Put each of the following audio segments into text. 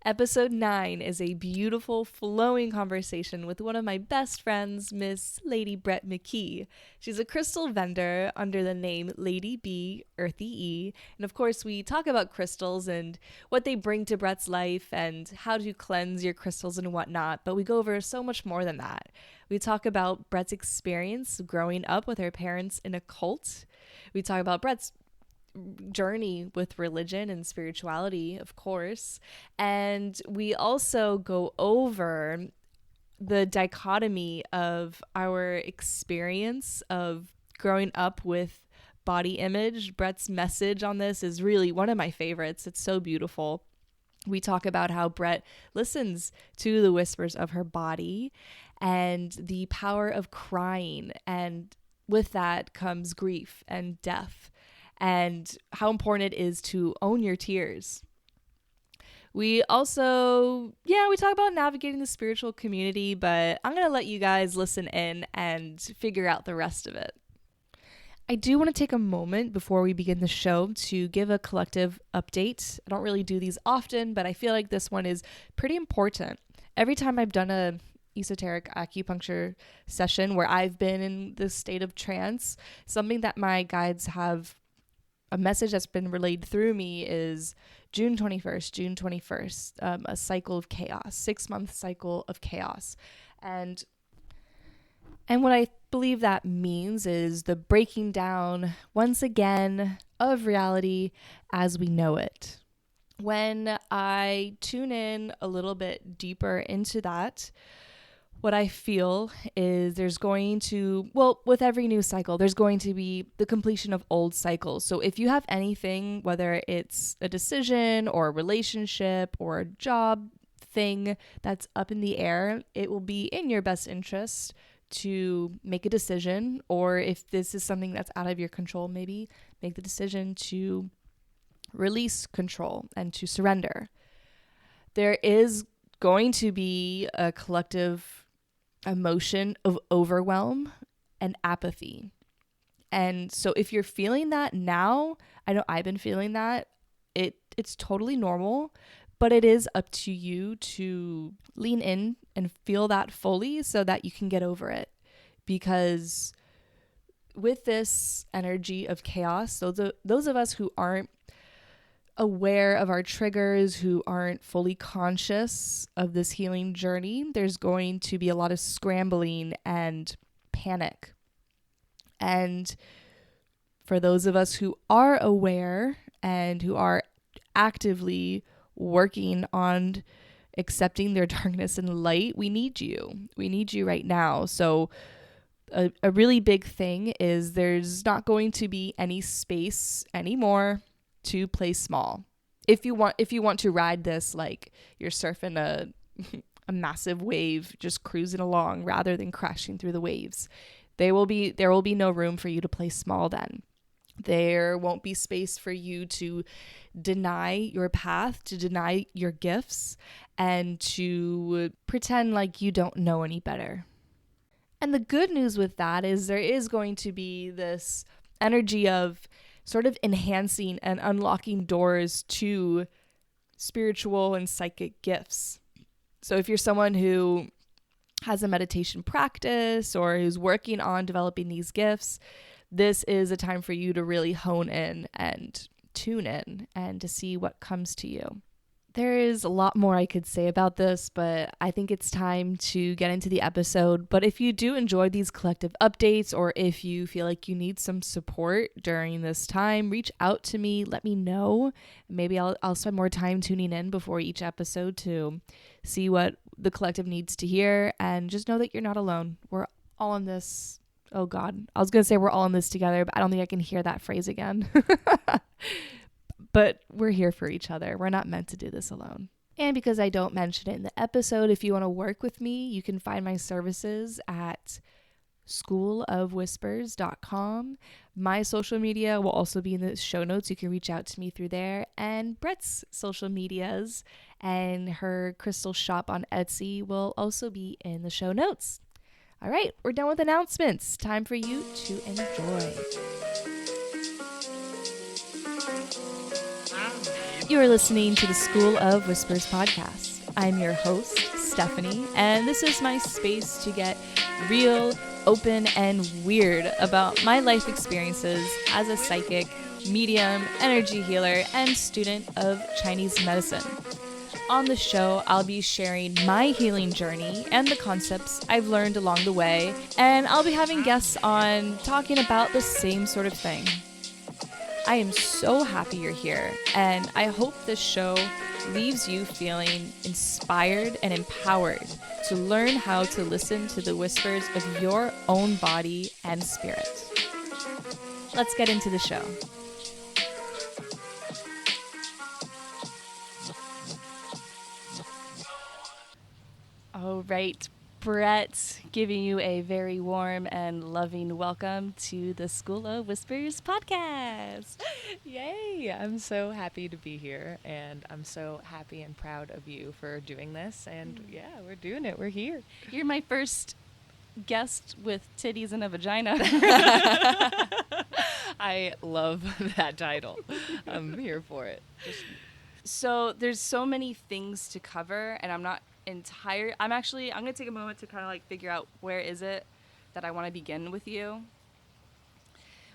Episode 9 is a beautiful, flowing conversation with one of my best friends, Miss Lady Brett Mckee. She's a crystal vendor under the name Lady B, Earthy E. And of course, we talk about crystals and what they bring to Brett's life and how to cleanse your crystals and whatnot. But we go over so much more than that. We talk about Brett's experience growing up with her parents in a cult. We talk about Brett's journey with religion and spirituality, of course. And we also go over the dichotomy of our experience of growing up with body image. Brett's message on this is really one of my favorites. It's so beautiful. We talk about how Brett listens to the whispers of her body and the power of crying. And with that comes grief and death, and how important it is to own your tears. We also, we talk about navigating the spiritual community, but I'm going to let you guys listen in and figure out the rest of it. I do want to take a moment before we begin the show to give a collective update. I don't really do these often, but I feel like this one is pretty important. Every time I've done a esoteric acupuncture session where I've been in this state of trance, something that my guides have, a message that's been relayed through me is June 21st, a cycle of chaos, 6-month cycle of chaos. And what I believe that means is the breaking down, once again, of reality as we know it. When I tune in a little bit deeper into that, what I feel is there's going to, with every new cycle, there's going to be the completion of old cycles. So if you have anything, whether it's a decision or a relationship or a job thing that's up in the air, it will be in your best interest to make a decision. Or if this is something that's out of your control, maybe make the decision to release control and to surrender. There is going to be a collective emotion of overwhelm and apathy. And so if you're feeling that now, I know I've been feeling that, it's totally normal, but it is up to you to lean in and feel that fully so that you can get over it. Because with this energy of chaos, those of us who aren't aware of our triggers, who aren't fully conscious of this healing journey, there's going to be a lot of scrambling and panic. And for those of us who are aware and who are actively working on accepting their darkness and light, we need you. We need you right now. So a really big thing is there's not going to be any space anymore to play small. If you want to ride this like you're surfing a massive wave, just cruising along rather than crashing through the waves, there will be no room for you to play small then. There won't be space for you to deny your path, to deny your gifts, and to pretend like you don't know any better. And the good news with that is there is going to be this energy of sort of enhancing and unlocking doors to spiritual and psychic gifts. So if you're someone who has a meditation practice or who's working on developing these gifts, this is a time for you to really hone in and tune in and to see what comes to you. There is a lot more I could say about this, but I think it's time to get into the episode. But if you do enjoy these collective updates, or if you feel like you need some support during this time, reach out to me, let me know. Maybe I'll spend more time tuning in before each episode to see what the collective needs to hear. And just know that you're not alone. We're all in this. Oh God, I was going to say we're all in this together, but I don't think I can hear that phrase again. But we're here for each other. We're not meant to do this alone. And because I don't mention it in the episode, if you want to work with me, you can find my services at schoolofwhispers.com. My social media will also be in the show notes. You can reach out to me through there. And Brett's social medias and her crystal shop on Etsy will also be in the show notes. All right, we're done with announcements. Time for you to enjoy. You're listening to the School of Whispers podcast. I'm your host, Stephanie, and this is my space to get real, open, and weird about my life experiences as a psychic, medium, energy healer, and student of Chinese medicine. On the show, I'll be sharing my healing journey and the concepts I've learned along the way, and I'll be having guests on talking about the same sort of thing. I am so happy you're here, and I hope this show leaves you feeling inspired and empowered to learn how to listen to the whispers of your own body and spirit. Let's get into the show. All right, Brett, giving you a very warm and loving welcome to the School of Whispers podcast. Yay! I'm so happy to be here, and I'm so happy and proud of you for doing this. And yeah, we're doing it. We're here. You're my first guest with titties and a vagina. I love that title. I'm here for it. So there's so many things to cover, and I'm going to take a moment to kind of like figure out where is it that I want to begin with you.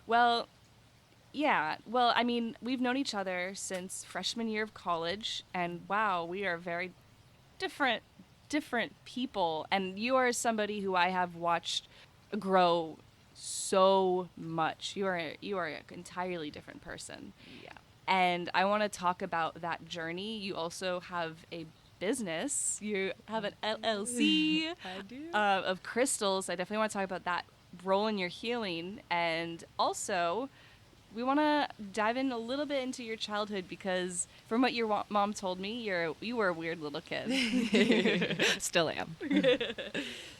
Well, I mean, we've known each other since freshman year of college, and wow, we are very different people, and you are somebody who I have watched grow so much. You are an entirely different person. Yeah. And I want to talk about that journey. You also have a business. You have an LLC I do. Of crystals. I definitely want to talk about that role in your healing. And also, we want to dive in a little bit into your childhood, because from what your mom told me, you were a weird little kid. Still am.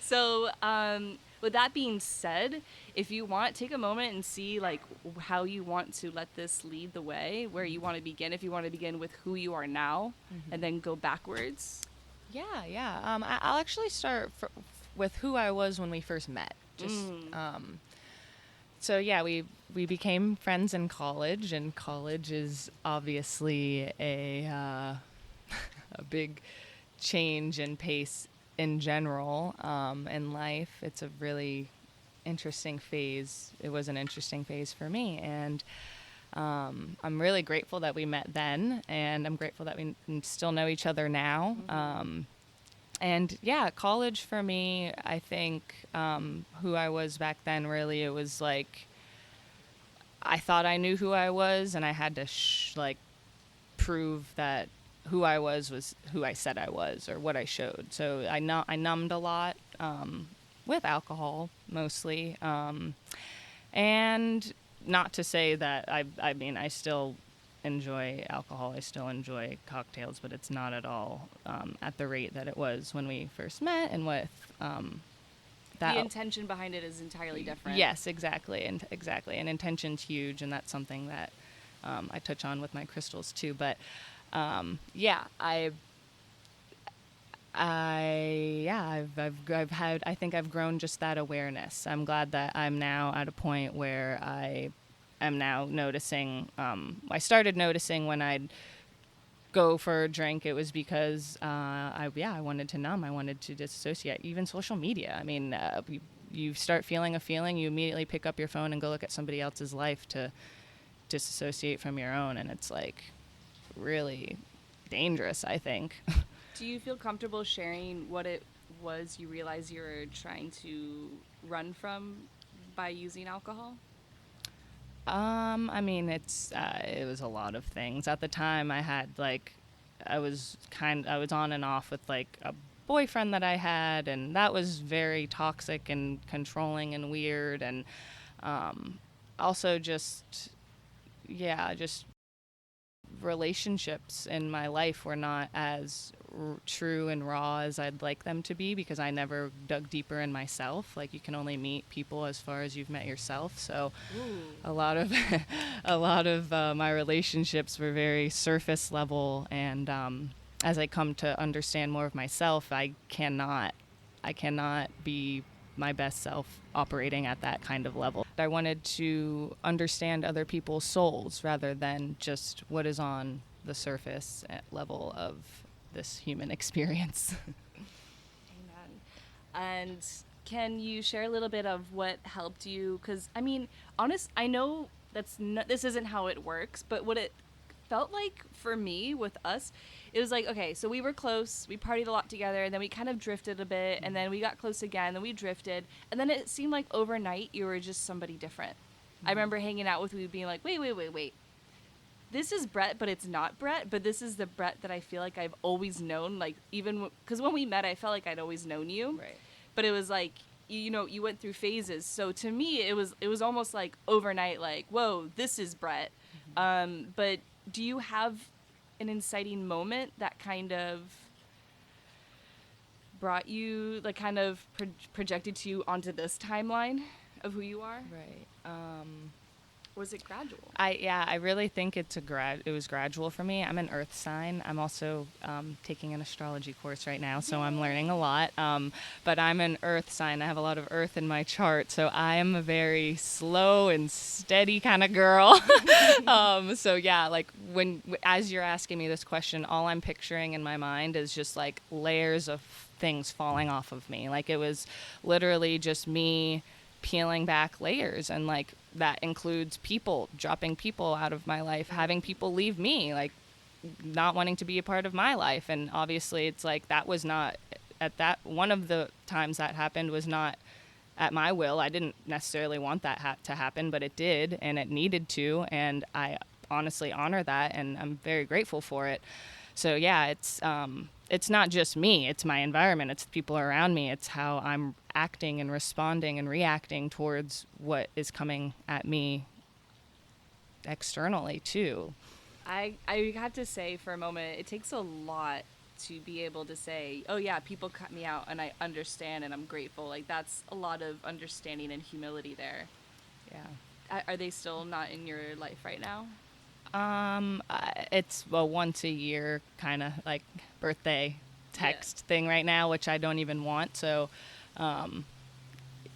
So, with that being said, if you want, take a moment and see like how you want to let this lead the way, where you want to begin. If you want to begin with who you are now, and then go backwards. Yeah. I'll actually start with who I was when we first met. So yeah, we became friends in college, and college is obviously a big change in pace in general in life. It's a really interesting phase. It was an interesting phase for me, and I'm really grateful that we met then, and I'm grateful that we still know each other now. And yeah, college for me, I think who I was back then, really, it was like I thought I knew who I was, and I had to prove that who I was who I said I was, or what I showed. So I numbed a lot with alcohol mostly, and not to say that I mean I still enjoy alcohol, I still enjoy cocktails, but it's not at all at the rate that it was when we first met, and with the intention behind it is entirely different. Yes, exactly, and intention's huge, and that's something that I touch on with my crystals too. But I've grown just that awareness. I'm glad that I'm now at a point where I am now noticing. I started noticing when I'd go for a drink. It was because I wanted to numb. I wanted to disassociate. Even social media. I mean, you start feeling a feeling, you immediately pick up your phone and go look at somebody else's life to disassociate from your own, and it's like really dangerous, I think. Do you feel comfortable sharing what it was you realized you were trying to run from by using alcohol? I mean, it was a lot of things. At the time, I was on and off with like a boyfriend that I had, and that was very toxic and controlling and weird, and also just relationships in my life were not as true and raw as I'd like them to be, because I never dug deeper in myself. Like, you can only meet people as far as you've met yourself. So a lot of my relationships were very surface level, and as I come to understand more of myself, I cannot be my best self operating at that kind of level. I wanted to understand other people's souls rather than just what is on the surface level of this human experience. Amen. And can you share a little bit of what helped you? Because, I mean, I know this isn't how it works, but what it felt like for me with us, it was like, okay, so we were close, we partied a lot together, and then we kind of drifted a bit, and then we got close again, then we drifted, and then it seemed like overnight you were just somebody different. I remember hanging out with you being like, wait. This is Brett, but it's not Brett, but this is the Brett that I feel like I've always known, like, even because when we met, I felt like I'd always known you. Right. But it was like, you know, you went through phases. So to me, it was almost like overnight, like, whoa, this is Brett. But do you have an inciting moment that kind of brought you, like, kind of projected you onto this timeline of who you are? Right. Or was it gradual? I really think it was gradual for me. I'm an earth sign. I'm also taking an astrology course right now, so I'm learning a lot. But I'm an earth sign. I have a lot of earth in my chart, so I am a very slow and steady kind of girl. So yeah, like as you're asking me this question, all I'm picturing in my mind is just like layers of things falling off of me. Like it was literally just me peeling back layers, and like that includes people, dropping people out of my life, having people leave me, like not wanting to be a part of my life. And obviously it's like that was not at that one of the times that happened was not at my will. I didn't necessarily want that to happen, but it did, and it needed to, and I honestly honor that, and I'm very grateful for it. So yeah, it's not just me, it's my environment, it's the people around me, it's how I'm acting and responding and reacting towards what is coming at me externally too. I have to say for a moment, it takes a lot to be able to say, oh yeah, people cut me out and I understand and I'm grateful. Like that's a lot of understanding and humility there. Yeah. Are they still not in your life right now? It's a once a year kind of like birthday text thing right now, which I don't even want. So,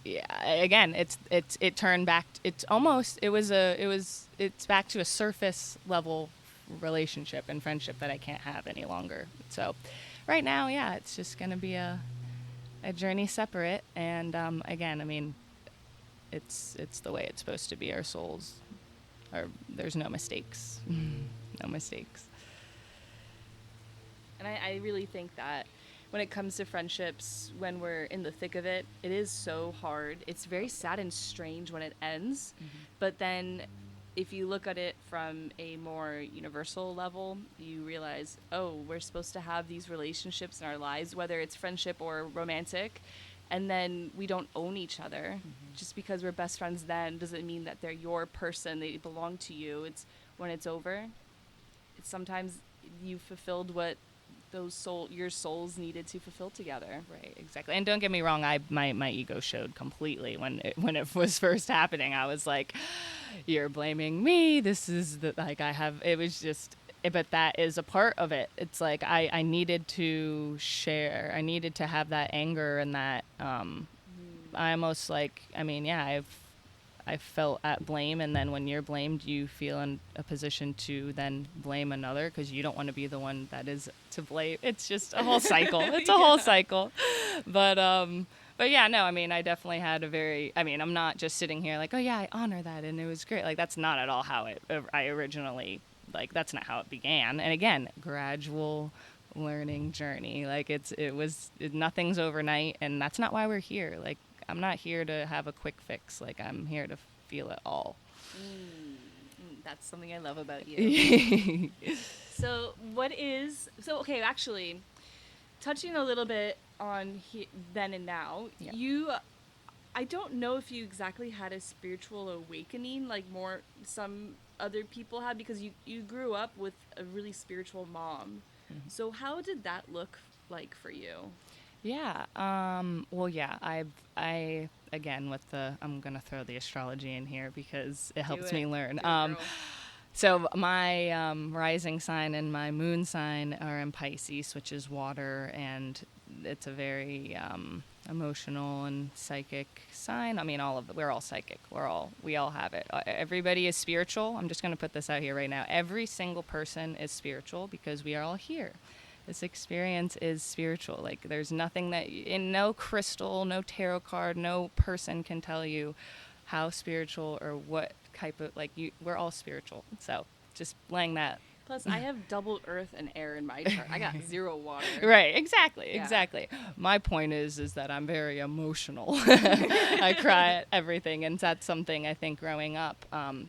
yeah, again, it turned back. It's back to a surface level relationship and friendship that I can't have any longer. So, right now, yeah, it's just gonna be a journey separate. And again, I mean, it's the way it's supposed to be. Our souls. There's no mistakes. No mistakes. And I really think that when it comes to friendships, when we're in the thick of it, it is so hard. It's very sad and strange when it ends. Mm-hmm. But then if you look at it from a more universal level, you realize, oh, we're supposed to have these relationships in our lives, whether it's friendship or romantic, and then we don't own each other. Mm-hmm. Just because we're best friends then doesn't mean that they're your person, they belong to you. It's when it's over, it's sometimes you fulfilled what your souls needed to fulfill together. Right, exactly. And don't get me wrong, my ego showed completely when it was first happening. I was like, you're blaming me. This is it was just, but that is a part of it. It's like I needed to share. I needed to have that anger and that I almost like, I mean, yeah, I felt at blame, and then when you're blamed, you feel in a position to then blame another because you don't want to be the one that is to blame. It's just a whole cycle. It's a whole cycle. But yeah, no, I mean, I definitely had I'm not just sitting here like, oh yeah, I honor that and it was great. Like that's not at all how I originally, like that's not how it began. And again, gradual learning journey. Like nothing's overnight, and that's not why we're here. Like I'm not here to have a quick fix. Like I'm here to feel it all. That's something I love about you. So okay, actually, touching a little bit on then and now, yeah. I don't know if you exactly had a spiritual awakening like more some other people had, because you grew up with a really spiritual mom. Mm-hmm. So how did that look like for you? Yeah. Well, yeah, I again with I'm going to throw the astrology in here because it helps me learn. So my rising sign and my moon sign are in Pisces, which is water, and it's a very emotional and psychic sign. I mean, we're all psychic. We all have it. Everybody is spiritual. I'm just going to put this out here right now. Every single person is spiritual because we are all here. This experience is spiritual. Like, there's nothing in no crystal, no tarot card, no person can tell you how spiritual or what type of, we're all spiritual. So just laying that. Plus, I have double earth and air in my chart. I got 0 water. Right, exactly, Yeah. exactly. My point is that I'm very emotional. I cry at everything, and that's something I think growing up. Well,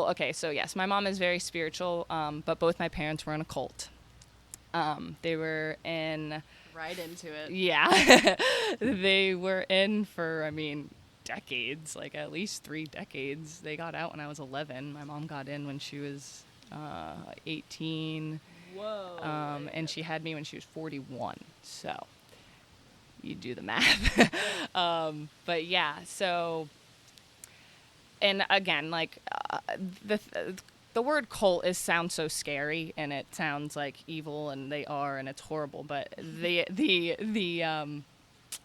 okay, so yes, my mom is very spiritual, but both my parents were in a cult. They were in. Right into it. Yeah, they were in for, decades, like at least 3 decades. They got out when I was 11. My mom got in when she was 18. Whoa. And she had me when she was 41. So you do the math. But yeah, so, and again, the word cult sounds so scary, and it sounds like evil, and they are, and it's horrible. But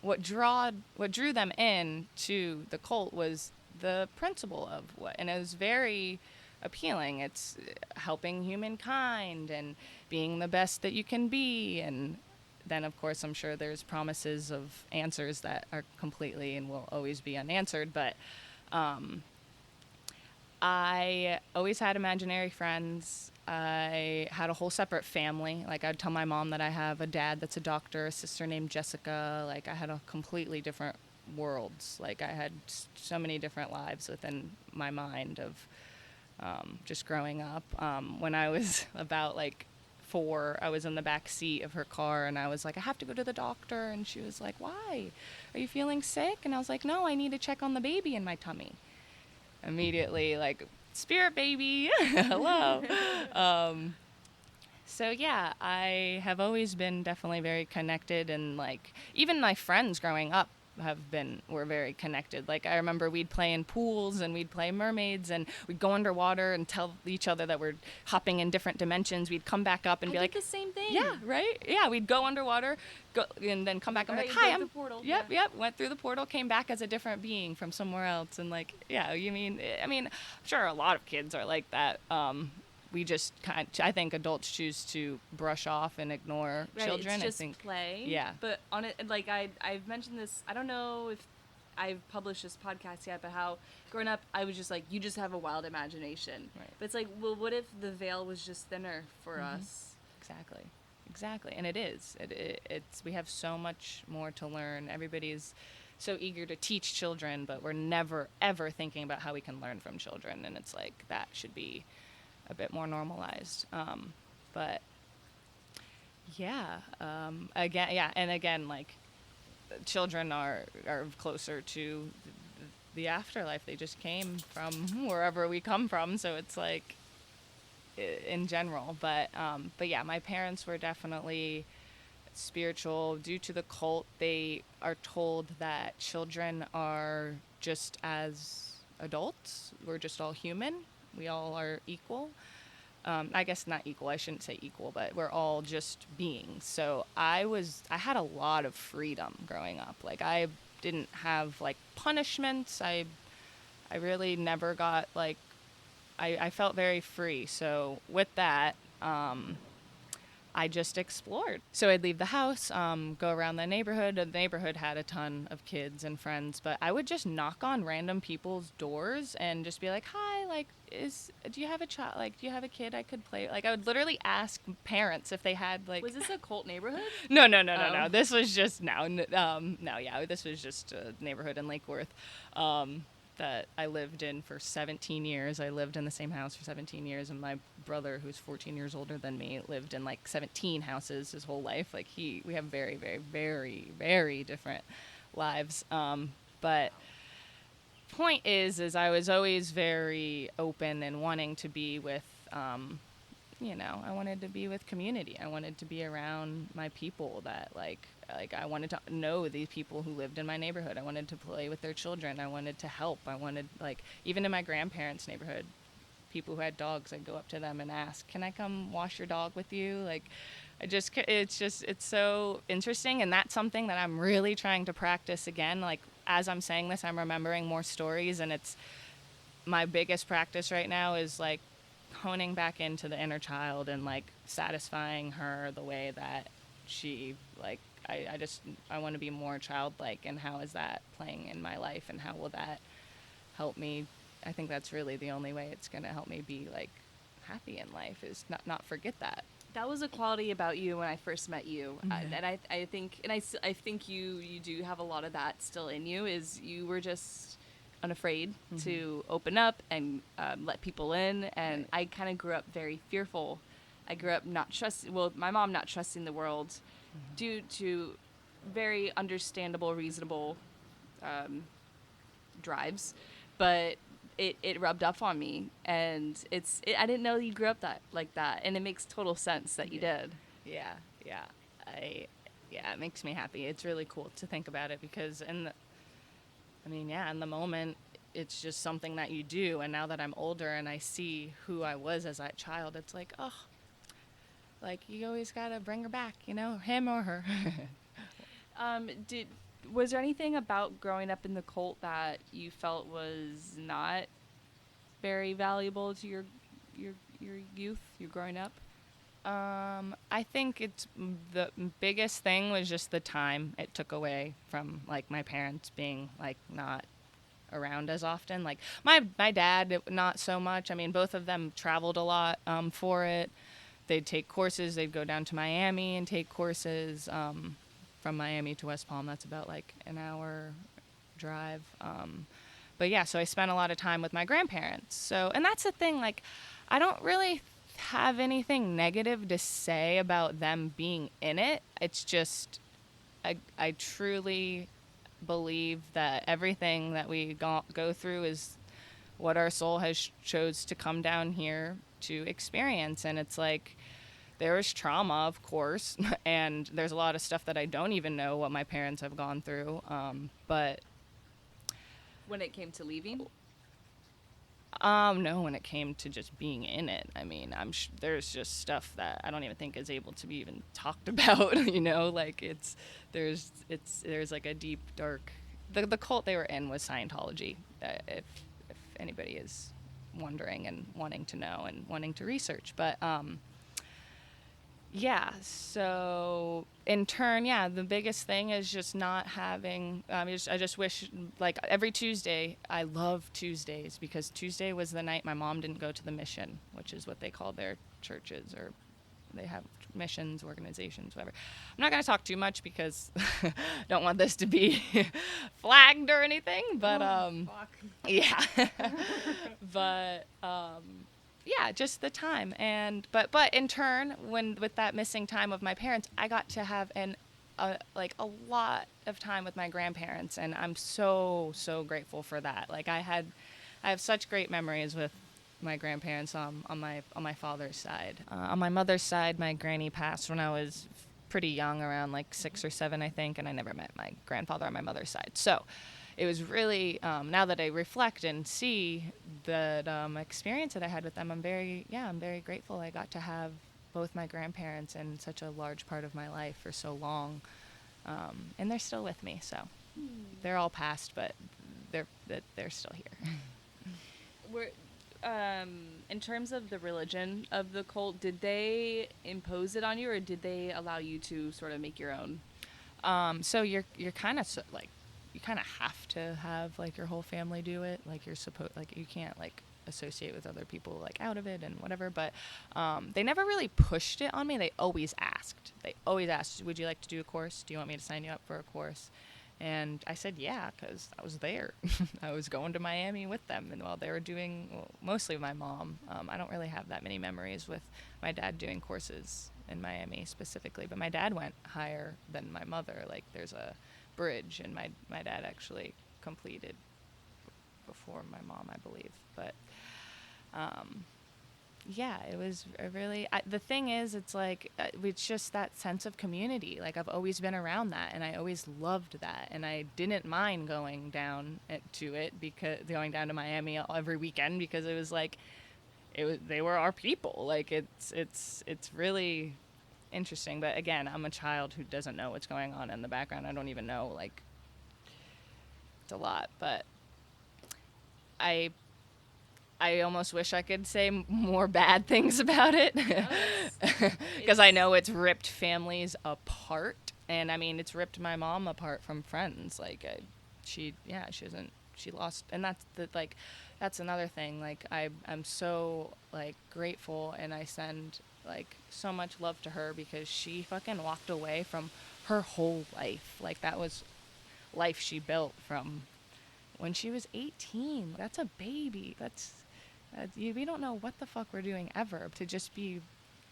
what drew them in to the cult was the principle of and it was very appealing. It's helping humankind and being the best that you can be, and then of course I'm sure there's promises of answers that are completely and will always be unanswered. But I always had imaginary friends. I had a whole separate family. Like, I'd tell my mom that I have a dad that's a doctor, a sister named Jessica. Like, I had a completely different worlds. Like, I had so many different lives within my mind of just growing up. When I was about 4, I was in the back seat of her car, and I was like, I have to go to the doctor. And she was like, why? Are you feeling sick? And I was like, no, I need to check on the baby in my tummy. Immediately, spirit baby, hello. So yeah, I have always been definitely very connected, and even my friends growing up were very connected. Like, I remember we'd play in pools and we'd play mermaids, and we'd go underwater and tell each other that we're hopping in different dimensions. We'd come back up and be like, the same thing. yeah, right? Yeah, we'd go underwater, and then come back. I'm like, hi, I'm. The portal. Yep. Went through the portal, came back as a different being from somewhere else, and I'm sure a lot of kids are like that. We just I think adults choose to brush off and ignore children. It's just I think play. Yeah. But on it, I've mentioned this. I don't know if I've published this podcast yet, but how growing up I was just like, you just have a wild imagination. Right. But it's like, well, what if the veil was just thinner for us? Exactly, and it is. It's we have so much more to learn. Everybody's so eager to teach children, but we're never ever thinking about how we can learn from children, and it's like that should be a bit more normalized. But yeah, again, children are closer to the afterlife. They just came from wherever we come from, so it's in general. But yeah, my parents were definitely spiritual. Due to the cult, they are told that children are just as adults. We're just all human. We all are equal. I guess not equal. I shouldn't say equal, but we're all just beings. So I had a lot of freedom growing up. I didn't have punishments. I really never got I felt very free. So with that, I just explored. So I'd leave the house, go around the neighborhood. The neighborhood had a ton of kids and friends, but I would just knock on random people's doors and just be like, hi, do you have a child? Do you have a kid I could play? I would literally ask parents if they had Was this a cult neighborhood? No. This was just this was just a neighborhood in Lake Worth. That I lived in for 17 years. I lived in the same house for 17 years, and my brother, who's 14 years older than me, lived in 17 houses his whole life. We have very, very, very, very different lives. But point is I was always very open and wanting to be with, I wanted to be with community. I wanted to be around my people that I wanted to know these people who lived in my neighborhood. I wanted to play with their children. I wanted to help. I wanted even in my grandparents' neighborhood, people who had dogs, I'd go up to them and ask, can I come wash your dog with you? Like, it's so interesting. And that's something that I'm really trying to practice again. Like, as I'm saying this, I'm remembering more stories, and it's my biggest practice right now is like honing back into the inner child and like satisfying her the way that she like I want to be more childlike, and how is that playing in my life, and how will that help me? I think that's really the only way it's going to help me be like happy in life, is not forget that. That was a quality about you when I first met you, Mm-hmm. and I think you do have a lot of that still in you. Is you were just unafraid to open up and let people in, and Right. I kind of grew up very fearful. I grew up not trusting. Well, my mom not trusting the world, due to very understandable, reasonable drives, but it rubbed up on me, and I didn't know you grew up that like that, and it makes total sense that you did. Yeah, yeah. Yeah, it makes me happy. It's really cool to think about it, because in the moment, it's just something that you do. And now that I'm older and I see who I was as that child, it's like, oh, like you always gotta bring her back, him or her. Did Was there anything about growing up in the cult that you felt was not very valuable to your youth, your growing up? I think the biggest thing was just the time it took away from like my parents being like not around as often. Like my dad, not so much. I mean, both of them traveled a lot for it. They'd take courses. They'd go down to Miami and take courses. From Miami to West Palm, that's about like an hour drive. But yeah, so I spent a lot of time with my grandparents. So, and that's the thing, like, I don't really have anything negative to say about them being in it. It's just, I truly believe that everything that we go through is what our soul has chose to come down here to experience. And it's like, there is trauma, of course, and there's a lot of stuff that I don't even know what my parents have gone through. But When it came to leaving? no, when it came to just being in it, I mean, there's just stuff that I don't even think is able to be even talked about. Like there's like a deep, dark. The cult they were in was Scientology. If anybody is wondering and wanting to know and wanting to research, but yeah, so in turn, yeah, the biggest thing is just not having. I just wish, like every Tuesday, I love Tuesdays, because Tuesday was the night my mom didn't go to the mission, which is what they call their churches, or they have missions, organizations, whatever. I'm not going to talk too much because I don't want this to be flagged or anything, but yeah. But yeah, just the time. And but in turn, with that missing time of my parents, I got to have like a lot of time with my grandparents, and I'm so grateful for that. Like I have such great memories with my grandparents on my father's side. On my mother's side, my granny passed when I was pretty young, around like 6 or 7, I think, and I never met my grandfather on my mother's side. So it was really, now that I reflect and see that experience that I had with them, I'm very grateful I got to have both my grandparents in such a large part of my life for so long. And they're still with me, so they're all past, but they're still here. Were in terms of the religion of the cult, did they impose it on you, or did they allow you to sort of make your own? So you're kind of like, you kind of have to have like your whole family do it. Like you can't like associate with other people like out of it and whatever. But they never really pushed it on me. They always asked. Would you like to do a course? Do you want me to sign you up for a course? And I said, yeah, because I was there. I was going to Miami with them. And while they were doing, mostly my mom, I don't really have that many memories with my dad doing courses in Miami specifically. But my dad went higher than my mother. Like there's a bridge, and my dad actually completed before my mom, I believe. But yeah, it was the thing is, it's like, it's just that sense of community. Like I've always been around that, and I always loved that, and I didn't mind going down to Miami every weekend, because it was like, they were our people. Like it's really interesting. But again, I'm a child who doesn't know what's going on in the background. I don't even know, like, it's a lot. But I almost wish I could say more bad things about it, because I know it's ripped families apart. And I mean, it's ripped my mom apart from friends. Like, she lost, and that's another thing. Like, I'm so, like, grateful, and I send, like, so much love to her, because she fucking walked away from her whole life. Like, that was life she built from when she was 18. That's a baby. We don't know what the fuck we're doing ever to just be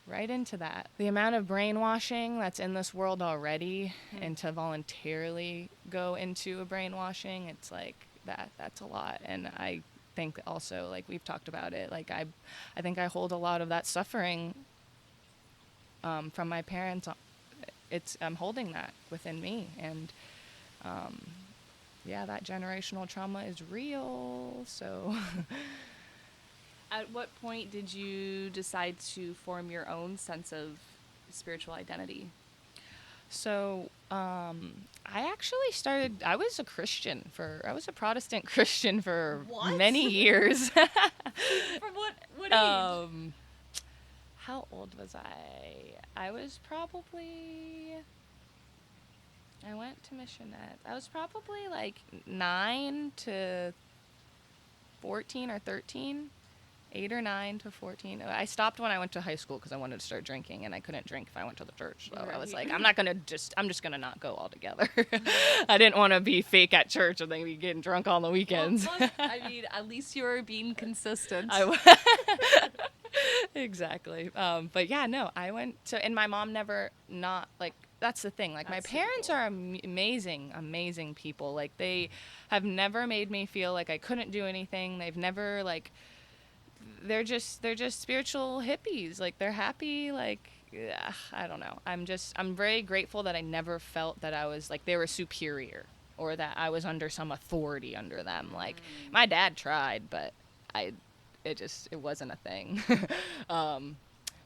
right into that. The amount of brainwashing that's in this world already, and to voluntarily go into a brainwashing, it's like that's a lot. And I think also, like, we've talked about it, like, I think I hold a lot of that suffering from my parents. I'm holding that within me, and yeah, that generational trauma is real. So At what point did you decide to form your own sense of spiritual identity? So, I was a Protestant Christian for What? many years. From what age? How old was I? I went to missionette. I was probably like 9 to 14 or 13. 8 or 9 to 14. I stopped when I went to high school because I wanted to start drinking, and I couldn't drink if I went to the church. So I was like, I'm just going to not go altogether. I didn't want to be fake at church and then be getting drunk on the weekends. Well, I mean, at least you were being consistent. Exactly. But yeah, no, I went to, and my mom never not, like, that's the thing. Like, my parents are amazing people. Like, they have never made me feel like I couldn't do anything. They've never, like, they're just spiritual hippies. Like, they're happy. Like, I don't know. I'm very grateful that I never felt that I was, like, they were superior, or that I was under some authority under them. Like, my dad tried, but it wasn't a thing.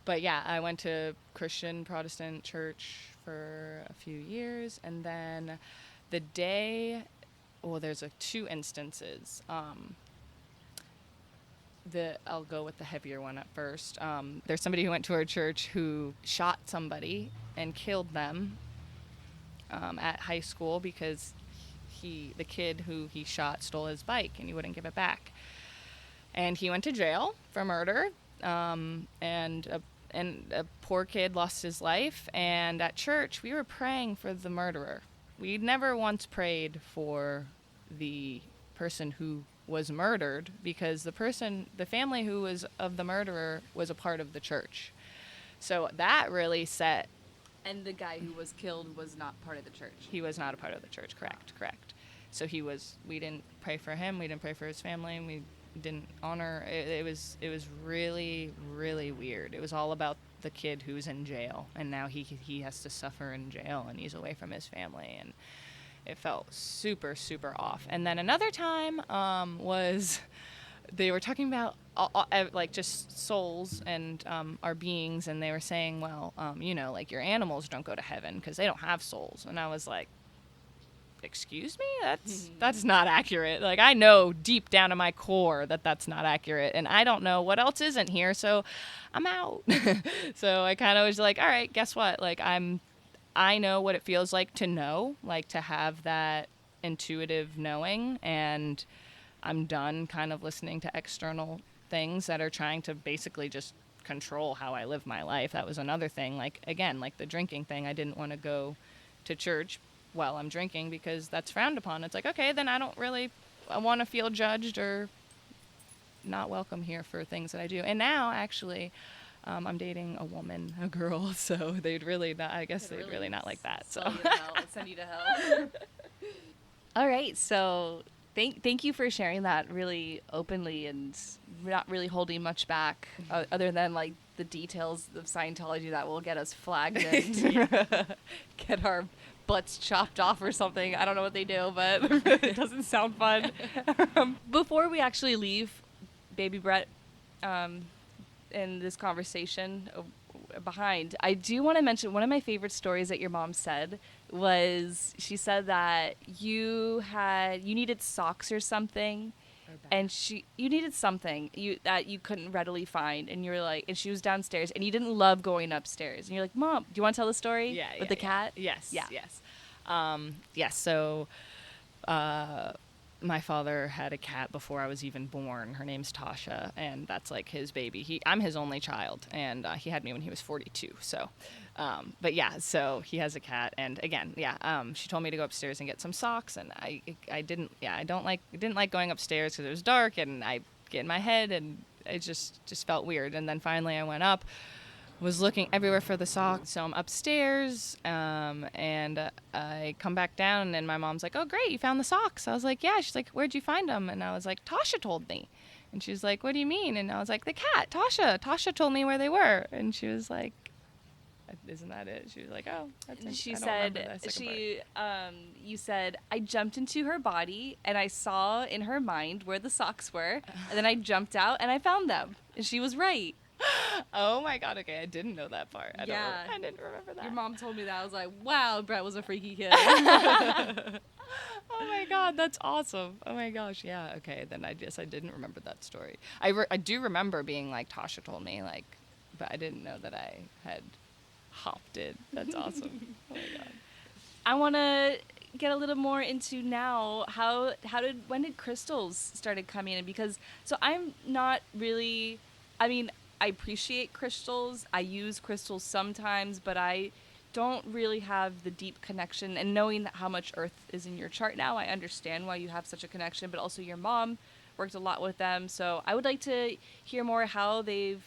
But yeah, I went to Christian Protestant church for a few years, and then there's two instances. I'll go with the heavier one at first. There's somebody who went to our church who shot somebody and killed them at high school because the kid who he shot stole his bike and he wouldn't give it back. And he went to jail for murder, and a poor kid lost his life. And at church, we were praying for the murderer. We never once prayed for the person who was murdered, because the family who was of the murderer was a part of the church. So that really set. And the guy who was killed was not part of the church. He was not a part of the church. Correct. So we didn't pray for him. We didn't pray for his family. And we didn't honor. It was really, really weird. It was all about the kid who's in jail, and now he has to suffer in jail, and he's away from his family, and it felt super, super off. And then another time was they were talking about like just souls and our beings, and they were saying, well, like, your animals don't go to heaven because they don't have souls. And I was like, excuse me? That's not accurate. Like, I know deep down in my core that that's not accurate, and I don't know what else isn't here, so I'm out. So I kind of was like, all right, guess what? Like, I know what it feels like to know, like, to have that intuitive knowing, and I'm done kind of listening to external things that are trying to basically just control how I live my life. That was another thing. Like, again, like the drinking thing, I didn't want to go to church while I'm drinking because that's frowned upon. It's like, okay, then I want to feel judged or not welcome here for things that I do. And now, actually, I'm dating a girl, so they'd really not, I guess they'd really not like that. So Send you to hell. All right, so thank you for sharing that really openly and not really holding much back, other than, like, the details of Scientology that will get us flagged and get our butts chopped off or something. I don't know what they do, but it doesn't sound fun. Before we actually leave, Baby Brett, in this conversation behind, I do want to mention one of my favorite stories that your mom said was she said that you needed socks or something, and you needed something that you couldn't readily find, and you were like, and she was downstairs, and you didn't love going upstairs, and you're like, Mom, do you want to tell the story with the cat? Yes. Yeah. Yes. Yes. So, my father had a cat before I was even born. Her name's Tasha, and that's like his baby. I'm his only child, and he had me when he was 42. So, but yeah, so he has a cat, and again, she told me to go upstairs and get some socks, and I didn't. Yeah, didn't like going upstairs because it was dark, and I get in my head, and it just felt weird. And then finally, I went up, was looking everywhere for the socks. So I'm upstairs, and I come back down, and my mom's like, "Oh, great, you found the socks." I was like, "Yeah." She's like, "Where'd you find them?" And I was like, "Tasha told me." And she's like, "What do you mean?" And I was like, "The cat, Tasha. Tasha told me where they were." And she was like, "Isn't that it?" She was like, "Oh, that's it." She I don't remember said the second part. you said, I jumped into her body and I saw in her mind where the socks were, and then I jumped out and I found them, and she was right. Oh my God. Okay, I didn't know that part. I Yeah. didn't remember that. Your mom told me that. I was like, wow, Brett was a freaky kid. Oh my God, that's awesome. Oh my gosh, yeah. Okay, then I guess I didn't remember that story. I do remember being like, Tasha told me, like, but I didn't know that I had hopped it. That's awesome. Oh my God. I want to get a little more into now when did crystals started coming in, because so I'm not really, I mean, I appreciate crystals, I use crystals sometimes, but I don't really have the deep connection, and knowing that how much earth is in your chart now, I understand why you have such a connection, but also your mom worked a lot with them, so I would like to hear more how they've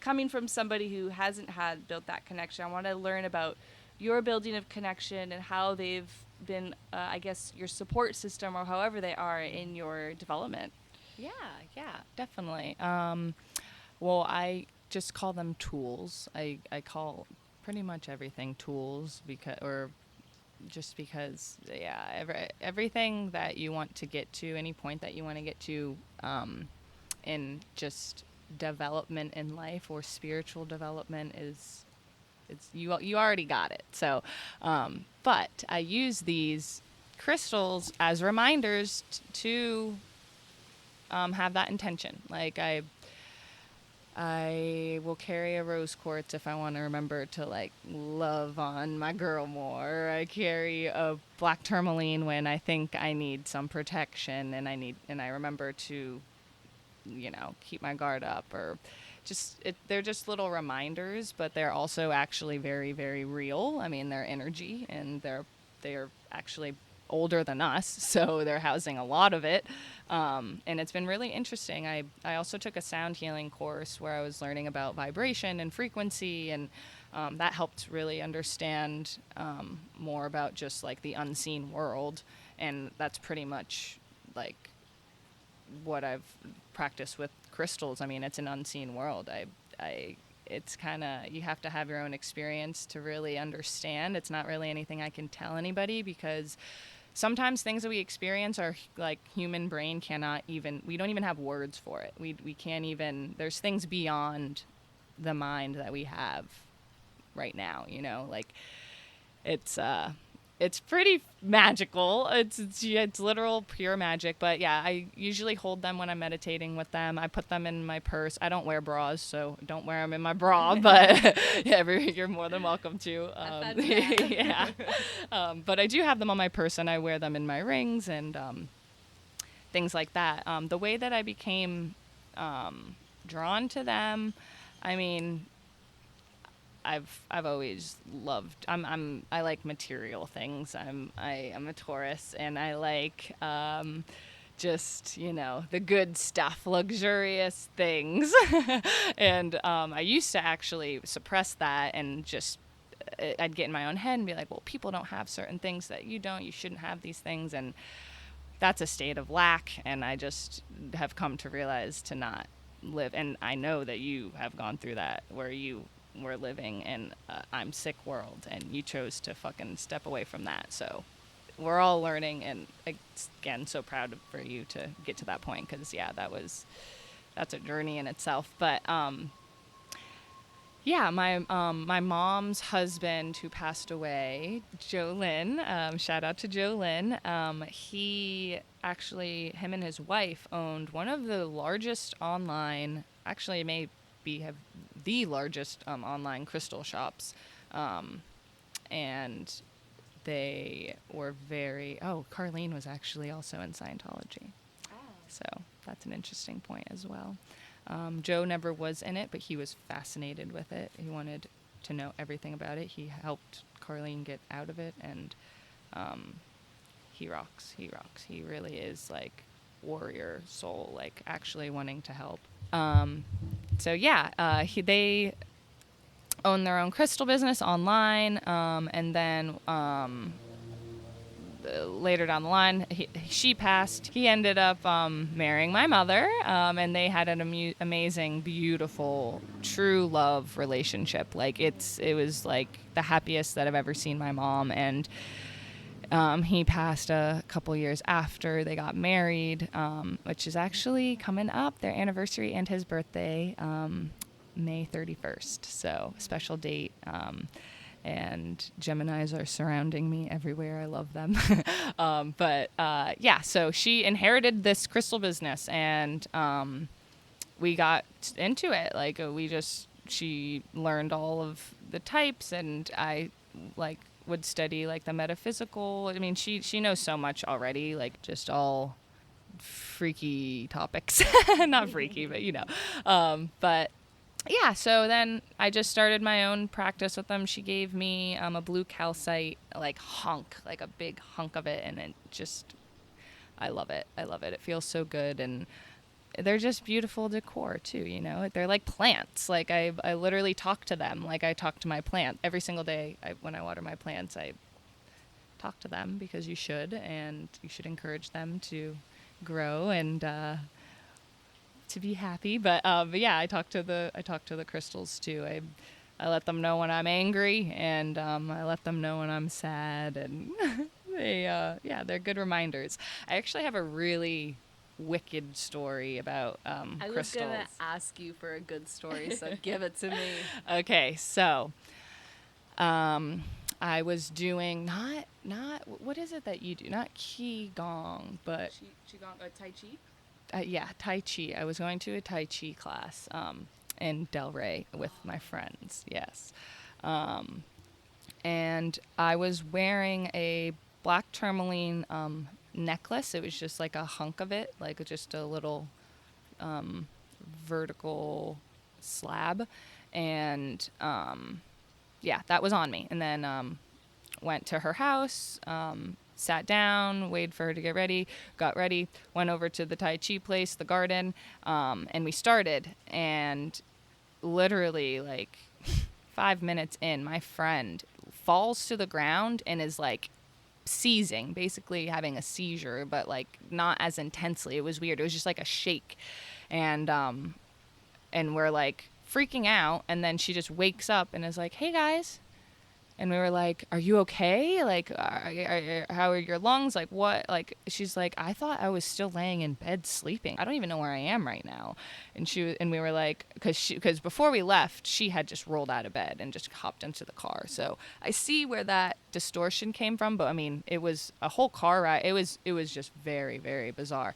coming from somebody who hasn't had built that connection. I want to learn about your building of connection and how they've been, I guess, your support system or however they are in your development. Yeah, definitely. Well, I just call them tools. I call pretty much everything tools because, yeah, everything that you want to get to, any point that you want to get to, in just development in life or spiritual development it's you already got it. So, but I use these crystals as reminders to have that intention. Like I will carry a rose quartz if I want to remember to like love on my girl more. I carry a black tourmaline when I think I need some protection and I remember to, keep my guard up, or they're just little reminders, but they're also actually very, very real. I mean, they're energy, and they're actually older than us, so they're housing a lot of it. And it's been really interesting. I also took a sound healing course where I was learning about vibration and frequency, and that helped really understand more about just like the unseen world. And that's pretty much like what I've practiced with crystals. I mean, it's an unseen world. It's kind of, you have to have your own experience to really understand. It's not really anything I can tell anybody, because sometimes things that we experience are like human brain we don't even have words for it. We can't even, there's things beyond the mind that we have right now, like it's pretty magical. It's literal pure magic. But yeah, I usually hold them when I'm meditating with them. I put them in my purse. I don't wear bras, so don't wear them in my bra. But yeah, you're more than welcome to. Yeah. But I do have them on my purse, and I wear them in my rings and things like that. The way that I became drawn to them, I mean, I've always loved. I like material things. I am a Taurus, and I like just the good stuff, luxurious things. And I used to actually suppress that, and just I'd get in my own head and be like, well, people don't have certain things that you don't. You shouldn't have these things, and that's a state of lack. And I just have come to realize to not live. And I know that you have gone through that, where you were living in I'm sick world, and you chose to fucking step away from that. So we're all learning, and again, so proud for you to get to that point, because yeah, that's a journey in itself. But Yeah, my mom's husband who passed away, Joe Lynn. Shout out to Joe Lynn. He actually, him and his wife owned one of the largest online, actually it may be have the largest online crystal shops, and they were very. Oh, Carlene was actually also in Scientology, so that's an interesting point as well. Joe never was in it, but he was fascinated with it. He wanted to know everything about it. He helped Carlene get out of it, and he rocks. He rocks. He really is like warrior soul, like actually wanting to help. So yeah, they own their own crystal business online, and then later down the line, she passed. He ended up marrying my mother, and they had an amazing, beautiful, true love relationship. Like it was like the happiest that I've ever seen my mom. And he passed a couple years after they got married, which is actually coming up, their anniversary and his birthday, May 31st. So special date. And Geminis are surrounding me everywhere. I love them. Yeah, so she inherited this crystal business, and we got into it. Like she learned all of the types, and I like would study like the metaphysical. I mean, she knows so much already, like just all freaky topics. Not freaky, but but yeah, so then I just started my own practice with them. She gave me a blue calcite, like a big hunk of it, and I love it. I love it. It feels so good, and they're just beautiful decor too. They're like plants. Like I literally talk to them like I talk to my plant every single day. When I water my plants, I talk to them because you should, and you should encourage them to grow and to be happy. But yeah, I talk to the crystals too. I let them know when I'm angry, and I let them know when I'm sad, and they're good reminders. I actually have a really wicked story about I was crystals. gonna ask you for a good story, so give it to me. Okay, so I was doing not what is it that you do? Not qigong, but Qigong, Tai Chi. yeah, Tai Chi. I was going to a Tai Chi class in Delray with my friends, yes. And I was wearing a black tourmaline necklace. It was just like a hunk of it, like just a little vertical slab. And yeah, that was on me. And then went to her house, sat down, waited for her to get ready, got ready, went over to the Tai Chi place, the garden, and we started. And literally, like 5 minutes in, my friend falls to the ground and is like seizing, basically having a seizure, but like not as intensely. It was weird. It was just like a shake. And we're like freaking out. And then she just wakes up and is like, "Hey guys." And we were like, "Are you okay? Like, how are your lungs? Like, what?" Like, she's like, "I thought I was still laying in bed sleeping. I don't even know where I am right now." And we were like, because before we left, she had just rolled out of bed and just hopped into the car. So I see where that distortion came from, but I mean, it was a whole car ride. It was just very, very bizarre.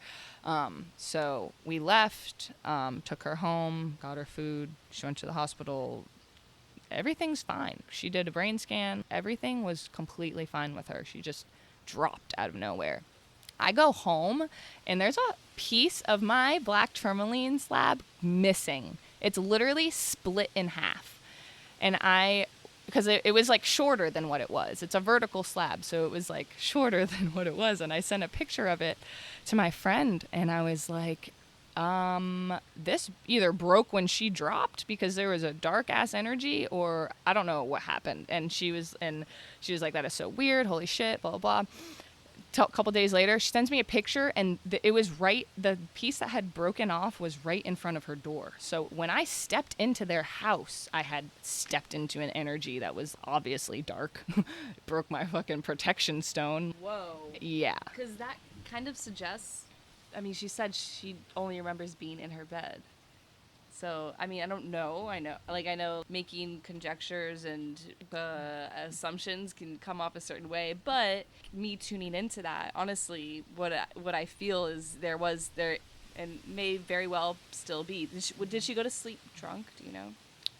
So we left, took her home, got her food. She went to the hospital. Everything's fine. She did a brain scan. Everything was completely fine with her. She just dropped out of nowhere. I go home, and there's a piece of my black tourmaline slab missing. It's literally split in half. And because it was like shorter than what it was. It's a vertical slab, so it was like shorter than what it was. And I sent a picture of it to my friend, and I was like, this either broke when she dropped because there was a dark ass energy, or I don't know what happened. And she was like, "That is so weird. Holy shit, blah, blah, blah." A couple days later, she sends me a picture, and it was the piece that had broken off was right in front of her door. So when I stepped into their house, I had stepped into an energy that was obviously dark. It broke my fucking protection stone. Whoa. Yeah. Because that kind of suggests, I mean, she said she only remembers being in her bed. So, I mean, I don't know. I know making conjectures and assumptions can come off a certain way, but me tuning into that, honestly, what I feel is there, and may very well still be. Did she go to sleep drunk? Do you know?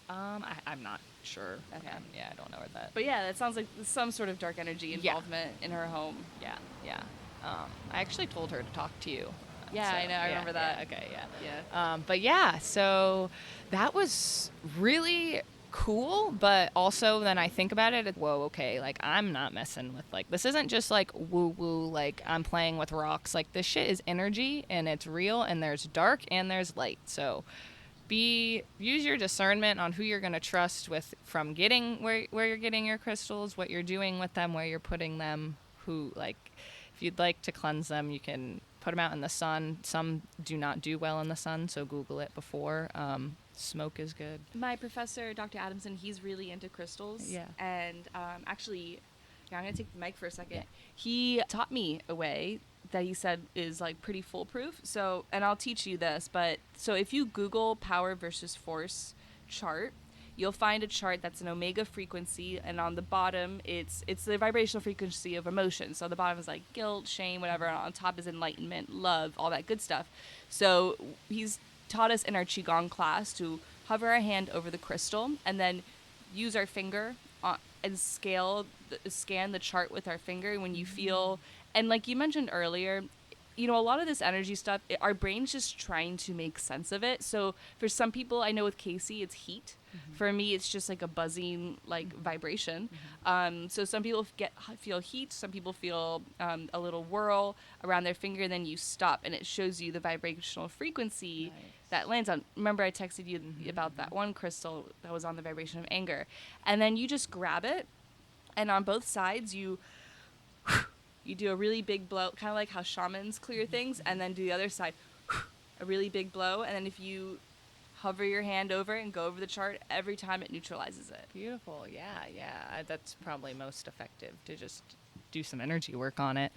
I'm not sure. Okay. Yeah, I don't know where that. But yeah, that sounds like some sort of dark energy Yeah. involvement in her home. Yeah, yeah. I actually told her to talk to you. Yeah, I know. I remember that. Yeah, okay, yeah. Yeah. But yeah, so that was really cool, but also then I think about it, whoa, okay, like I'm not messing with, like, this isn't just like woo woo, like I'm playing with rocks. Like, this shit is energy and it's real, and there's dark and there's light. So use your discernment on who you're going to trust with, from getting where you're getting your crystals, what you're doing with them, where you're putting them, who, like, if you'd like to cleanse them, you can put them out in the sun. Some do not do well in the sun, so Google it before. Smoke is good. My professor, Dr. Adamson, he's really into crystals. Yeah. And actually, yeah, I'm going to take the mic for a second. Yeah. He taught me a way that he said is like pretty foolproof. So, and I'll teach you this, but so if you Google power versus force chart, you'll find a chart that's an omega frequency, and on the bottom it's the vibrational frequency of emotion. So the bottom is like guilt, shame, whatever, and on top is enlightenment, love, all that good stuff. So he's taught us in our qigong class to hover our hand over the crystal and then use our finger and scan the chart with our finger. When you feel, and like you mentioned earlier, you know, a lot of this energy stuff, our brain's just trying to make sense of it. So for some people, I know with Casey, it's heat. For me, it's just like a buzzing, like vibration. So some people feel heat. Some people feel a little whirl around their finger. Then you stop, and it shows you the vibrational frequency that lands on. Remember, I texted you about that one crystal that was on the vibration of anger, and then you just grab it, and on both sides you do a really big blow, kind of like how shamans clear things, and then do the other side, a really big blow, and then if you hover your hand over it and go over the chart, every time it neutralizes it. Beautiful. Yeah. That's probably most effective, to just do some energy work on it.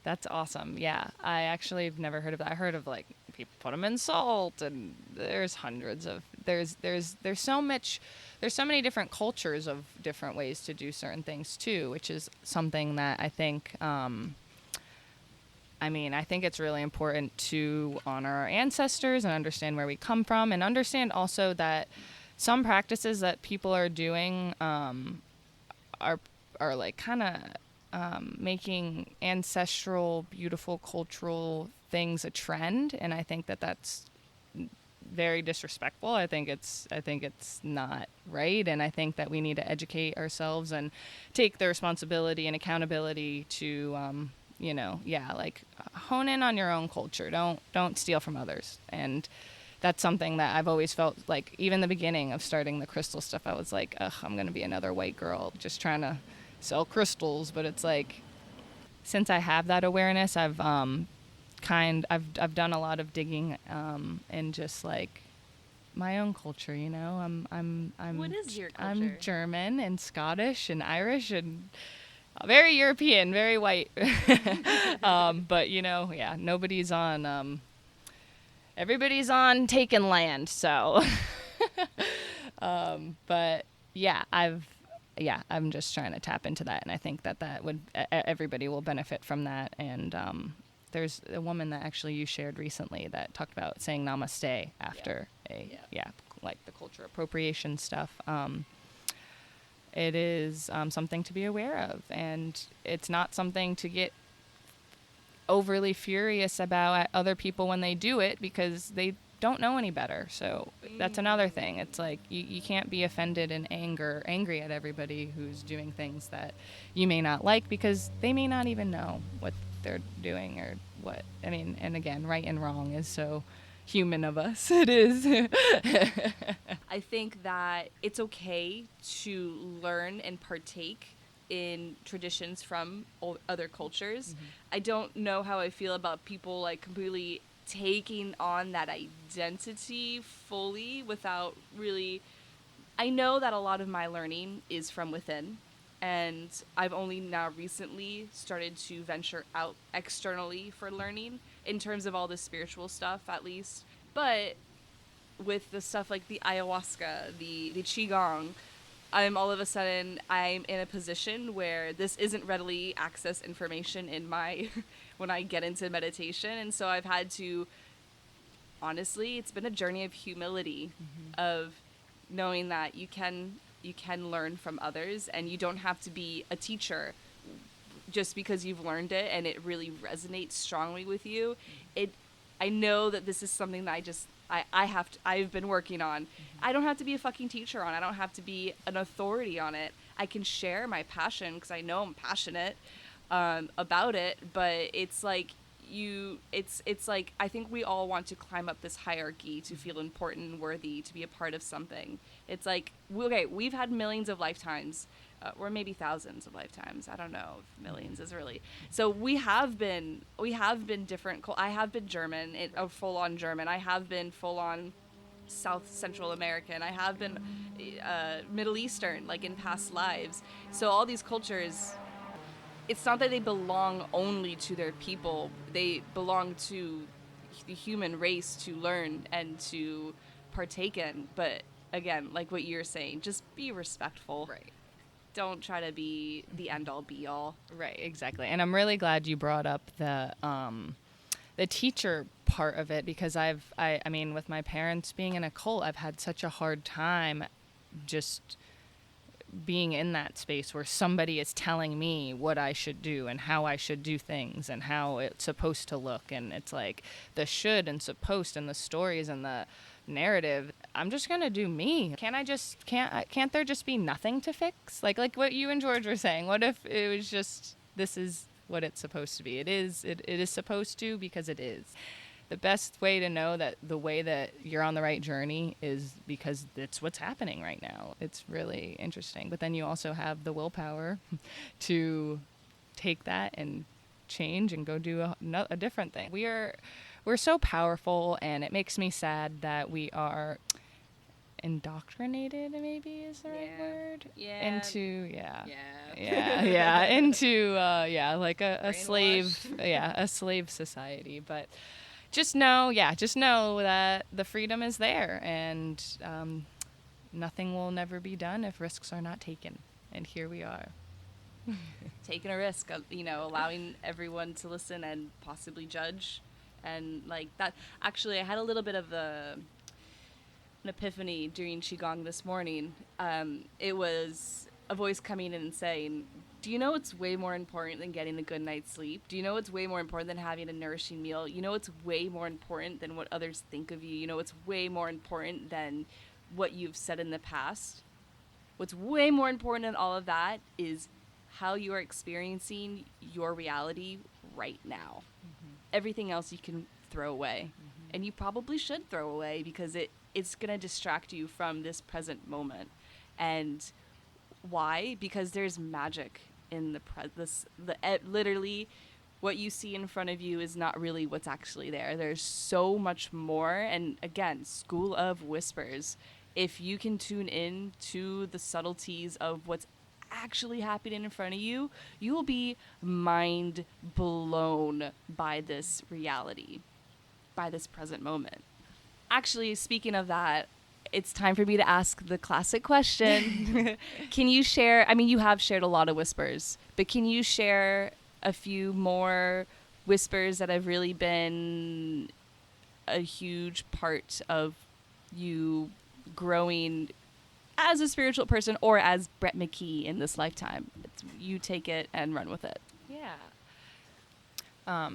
That's awesome. Yeah, I actually have never heard of that. I heard of, like, people put them in salt, and there's hundreds of there's so many different cultures of different ways to do certain things too, which is something that I think I think it's really important to honor our ancestors and understand where we come from, and understand also that some practices that people are doing are like kind of making ancestral, beautiful, cultural things a trend, and I think that that's very disrespectful. I think it's not right, and I think that we need to educate ourselves and take the responsibility and accountability to like hone in on your own culture. Don't steal from others. And that's something that I've always felt like, even the beginning of starting the crystal stuff, I was like, ugh, I'm gonna be another white girl just trying to sell crystals. But it's like, since I have that awareness, I've done a lot of digging in just like my own culture, you know. I'm What is your culture? I'm German and Scottish and Irish and very European, very white. But yeah, everybody's on taken land, so but yeah, I'm just trying to tap into that, and I think that would everybody will benefit from that. And there's a woman that actually you shared recently that talked about saying namaste after like the culture appropriation stuff. It is something to be aware of, and it's not something to get overly furious about at other people when they do it, because they don't know any better. So that's another thing. It's like you can't be offended and angry at everybody who's doing things that you may not like, because they may not even know what they're doing or what. I mean, and again, right and wrong is so human of us. It is. I think that it's okay to learn and partake in traditions from other cultures. I don't know how I feel about people like completely taking on that identity fully without really. I know that a lot of my learning is from within, and I've only now recently started to venture out externally for learning in terms of all this spiritual stuff, at least. But with the stuff like the ayahuasca, the qigong, I'm all of a sudden I'm in a position where this isn't readily accessed information in my when I get into meditation, and so I've had to, honestly, it's been a journey of humility, of knowing that you can learn from others, and you don't have to be a teacher just because you've learned it and it really resonates strongly with you. I know that this is something that I've been working on. I don't have to be a fucking teacher on it. I don't have to be an authority on it. I can share my passion because I know I'm passionate about it, but it's like it's like I think we all want to climb up this hierarchy to feel important and worthy to be a part of something. It's like, okay, we've had millions of lifetimes, or maybe thousands of lifetimes. I don't know if millions is really. So we have been different. I have been German, full on German. I have been full on South Central American. I have been Middle Eastern, like in past lives. So all these cultures, it's not that they belong only to their people. They belong to the human race to learn and to partake in. But again, like what you're saying, just be respectful. Right. Don't try to be the end all be all. Right, exactly. And I'm really glad you brought up the teacher part of it, because I mean, with my parents being in a cult, I've had such a hard time just being in that space where somebody is telling me what I should do and how I should do things and how it's supposed to look. And it's like the should and supposed and the stories and the narrative. I'm just going to do me. Can't there just be nothing to fix? Like what you and George were saying. What if it was just, this is what it's supposed to be? It is supposed to, because it is. The best way to know that the way that you're on the right journey is because it's what's happening right now. It's really interesting. But then you also have the willpower to take that and change and go do a different thing. We're so powerful, and it makes me sad that we are indoctrinated, maybe is the right word, into like a slave, a slave society. But just know that the freedom is there, and nothing will never be done if risks are not taken. And here we are. Taking a risk, allowing everyone to listen and possibly judge. And like that, actually, I had a little bit of an epiphany during Qigong this morning. It was a voice coming in and saying, do you know it's way more important than getting a good night's sleep? Do you know it's way more important than having a nourishing meal? You know it's way more important than what others think of you? You know it's way more important than what you've said in the past? What's way more important than all of that is how you are experiencing your reality right now. Mm-hmm. Everything else you can throw away. Mm-hmm. And you probably should throw away, because it's going to distract you from this present moment. And why? Because there's magic in literally what you see in front of you is not really what's actually there. There's so much more. And again, School of Whispers. If you can tune in to the subtleties of what's actually happening in front of you, you will be mind blown by this reality, by this present moment. Actually, speaking of that, it's time for me to ask the classic question. Can you share, I mean, you have shared a lot of whispers, but can you share a few more whispers that have really been a huge part of you growing as a spiritual person, or as Brett Mckee in this lifetime? You take it and run with it. Yeah.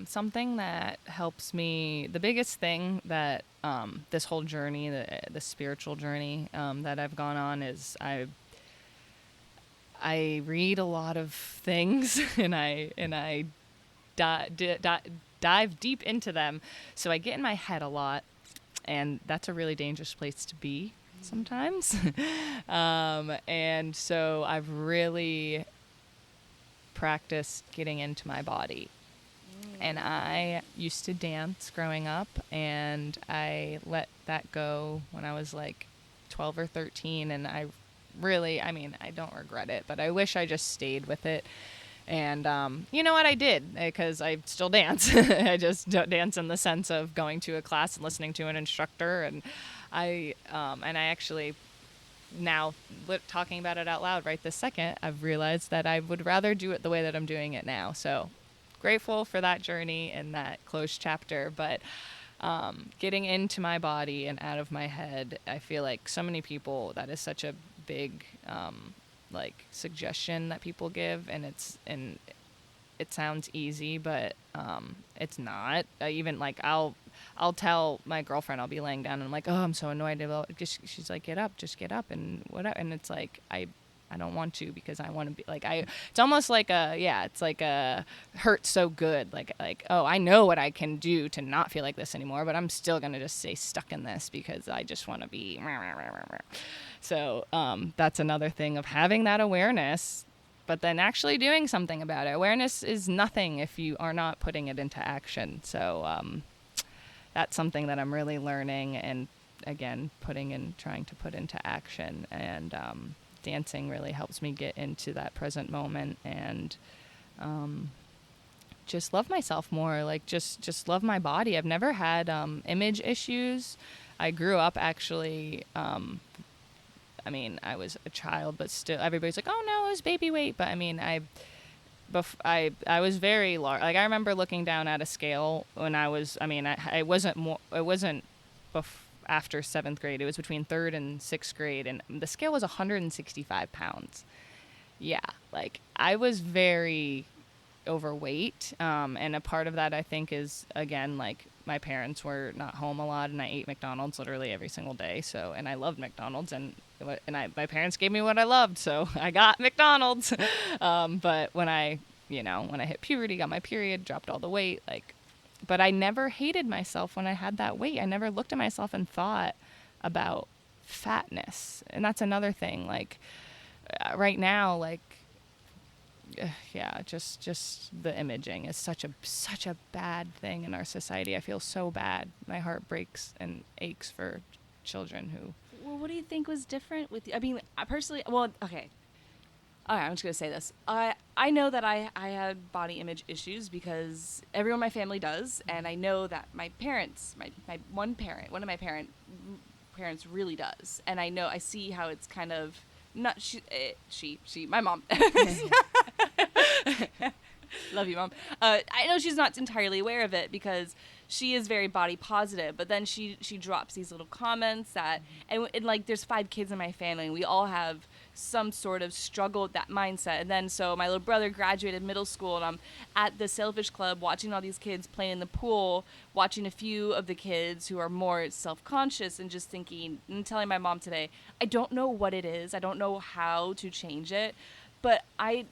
Something that helps me, the biggest thing that this whole journey, the spiritual journey that I've gone on, is I read a lot of things and I dive deep into them. So I get in my head a lot, and that's a really dangerous place to be sometimes. And so I've really practiced getting into my body. And I used to dance growing up, and I let that go when I was like 12 or 13. And I don't regret it, but I wish I just stayed with it. And you know what I did? Because I still dance. I just don't dance in the sense of going to a class and listening to an instructor. And And I actually now talking about it out loud right this second, I've realized that I would rather do it the way that I'm doing it now. So grateful for that journey and that closed chapter. But getting into my body and out of my head, I feel like so many people, that is such a big like suggestion that people give, and it sounds easy, but it's not. Even like I'll tell my girlfriend, I'll be laying down and I'm like, oh, I'm so annoyed about she's like, get up, just get up and whatever. And it's like, I don't want to, because I want to be like, it's almost like it's like a hurt so good. Like, oh, I know what I can do to not feel like this anymore, but I'm still going to just stay stuck in this because I just want to be. So that's another thing of having that awareness, but then actually doing something about it. Awareness is nothing if you are not putting it into action. So that's something that I'm really learning, and again, trying to put into action. And dancing really helps me get into that present moment and just love myself more. Like just love my body. I've never had image issues. I grew up actually. I mean, I was a child, but still, everybody's like, "Oh no, it was baby weight." But I mean, I was very large. Like, I remember looking down at a scale when I was. I mean, it wasn't after 7th grade. It was between 3rd and 6th grade, and the scale was 165 pounds. Yeah, like I was very overweight, and a part of that I think is, again, like my parents were not home a lot, and I ate McDonald's literally every single day. So, and I loved McDonald's, and my parents gave me what I loved, so I got McDonald's. But when I hit puberty, got my period, dropped all the weight, but I never hated myself when I had that weight. I never looked at myself and thought about fatness, and that's another thing. Like right now, just the imaging is such a bad thing in our society. I feel so bad. My heart breaks and aches for children who. Well, what do you think was different with you? I mean, I personally, well, okay. All right, I'm just going to say this. I know that I had body image issues because everyone in my family does, and I know that my parents, one of my parents really does. And I see how it's kind of, not my mom. Love you, Mom. I know she's not entirely aware of it because she is very body positive, but then she drops these little comments that, and like there's 5 kids in my family, and we all have some sort of struggle with that mindset. And then so my little brother graduated middle school, and I'm at the Sailfish Club watching all these kids playing in the pool, watching a few of the kids who are more self-conscious, and just thinking and telling my mom today, I don't know what it is, I don't know how to change it, but I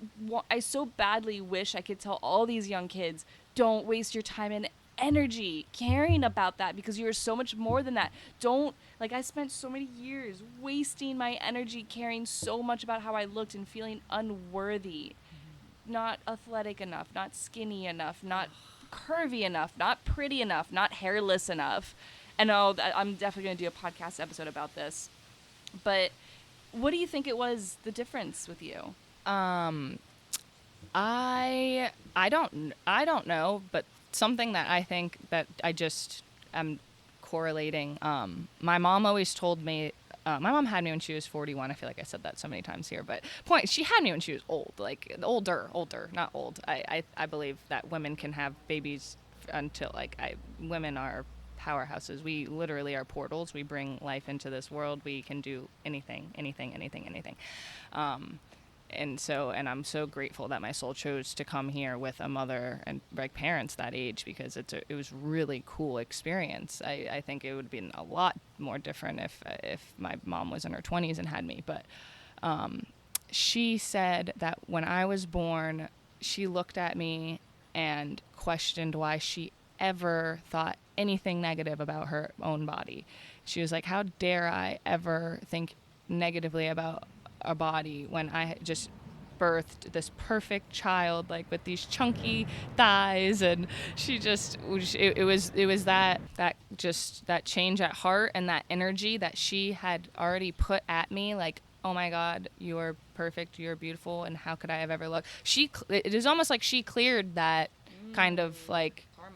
so badly wish I could tell all these young kids, don't waste your time and energy caring about that, because you are so much more than that. I spent so many years wasting my energy caring so much about how I looked and feeling unworthy, not athletic enough, not skinny enough, not curvy enough, not pretty enough, not hairless enough. And I'm definitely going to do a podcast episode about this. But what do you think it was, the difference with you? I don't know, but something that I think that I just am correlating. My mom always told me, my mom had me when she was 41. I feel like I said that so many times here, but she had me when she was old, like older, not old. I believe that women can have babies until women are powerhouses. We literally are portals. We bring life into this world. We can do anything. And I'm so grateful that my soul chose to come here with a mother and parents that age, because it was really cool experience. I think it would have been a lot more different if my mom was in her 20s and had me. But she said that when I was born, she looked at me and questioned why she ever thought anything negative about her own body. She was like, how dare I ever think negatively about a body when I just birthed this perfect child, with these chunky thighs. And she just, it was that change at heart and that energy that she had already put at me, oh my God, you're perfect, you're beautiful, and how could I have ever looked? It is almost like she cleared that kind of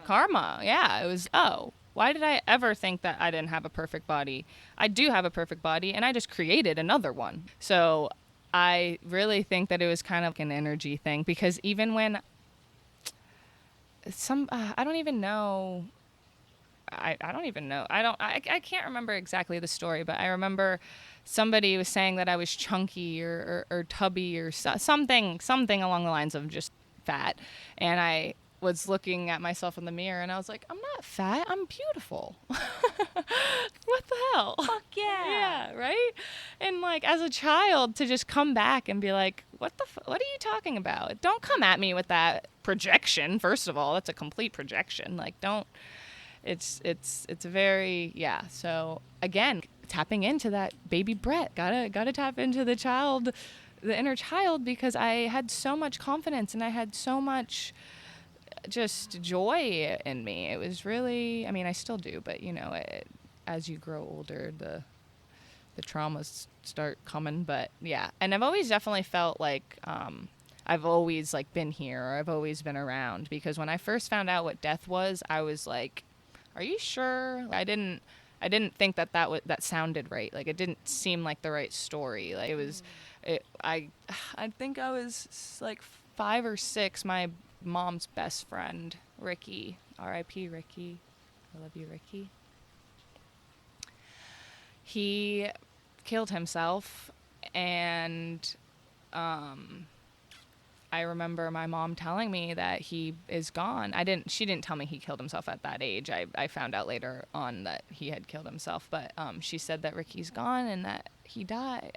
karma. Yeah, it was, oh, Why did I ever think that I didn't have a perfect body? I do have a perfect body, and I just created another one. So I really think that it was kind of an energy thing, because even when I don't even know. I don't even know. I can't remember exactly the story, but I remember somebody was saying that I was chunky or tubby or something along the lines of just fat. And I was looking at myself in the mirror and I was like, I'm not fat. I'm beautiful. What the hell? Fuck yeah. Yeah, right? And like as a child to just come back and be like, what are you talking about? Don't come at me with that projection. First of all, that's a complete projection. Like don't it's very, yeah. So again, tapping into that baby Brett, gotta tap into the inner child, because I had so much confidence and I had so much just joy in me. It was really, I mean, I still do, but as you grow older, the traumas start coming. But yeah, and I've always definitely felt like I've always like been here, or I've always been around, because when I first found out what death was, I was like, are you sure? I didn't think that sounded right. Like it didn't seem like the right story. Like I think I was like 5 or 6. My mom's best friend, Ricky, R.I.P. Ricky. I love you, Ricky. He killed himself, and I remember my mom telling me that he is gone. She didn't tell me he killed himself at that age. I found out later on that he had killed himself, but she said that Ricky's gone and that he died.